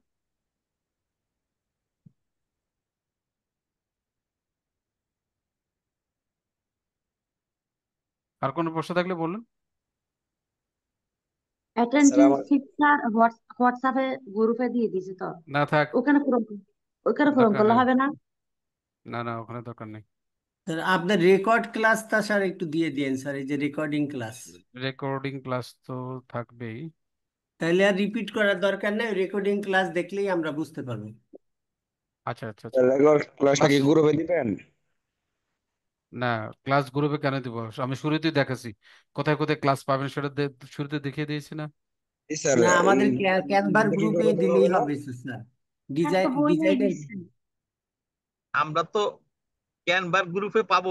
আর কোনো প্রশ্ন থাকলে বলুন। স্যার অ্যাটেন্ডেন্স আমার শিটটা হোয়াটসঅ্যাপে গ্রুপে দিয়ে দিছি তো। না থাক, ওখানে পূরণ ওখানে পূরণ দরকার করলে নেই। হবে না? না না, ওখানে দরকার নেই। স্যার আপনার রেকর্ড ক্লাসটা স্যার একটু দিয়ে দিন স্যার, এই যে রেকর্ডিং ক্লাস। রেকর্ডিং ক্লাস তো থাকবেই। তাহলে আর রিপিট করার দরকার নেই, রেকর্ডিং ক্লাস দেখলেই আমরা বুঝতে পারবো। আচ্ছা আচ্ছা আচ্ছা। রেগুলার ক্লাসটা ক্লাস, কি গ্রুপে দিবেন? না, ক্লাস গ্রুপে কেন দিব? আমি শুরুতেই দেখাছি, কোথায় কোথায় ক্লাস পাবেন সেটা শুরুতে দেখিয়ে দিয়েছি না? জি স্যার, না, আমাদের ক্যানভার গ্রুপে কি গ্রুপে করে দেওয়া দিলেই হবে না? হবে স্যার। স্যার তো বই দিয়ে ডিজাইন। দিচ্ছেন। আমরা তো ক্যানভার গ্রুপে পাবো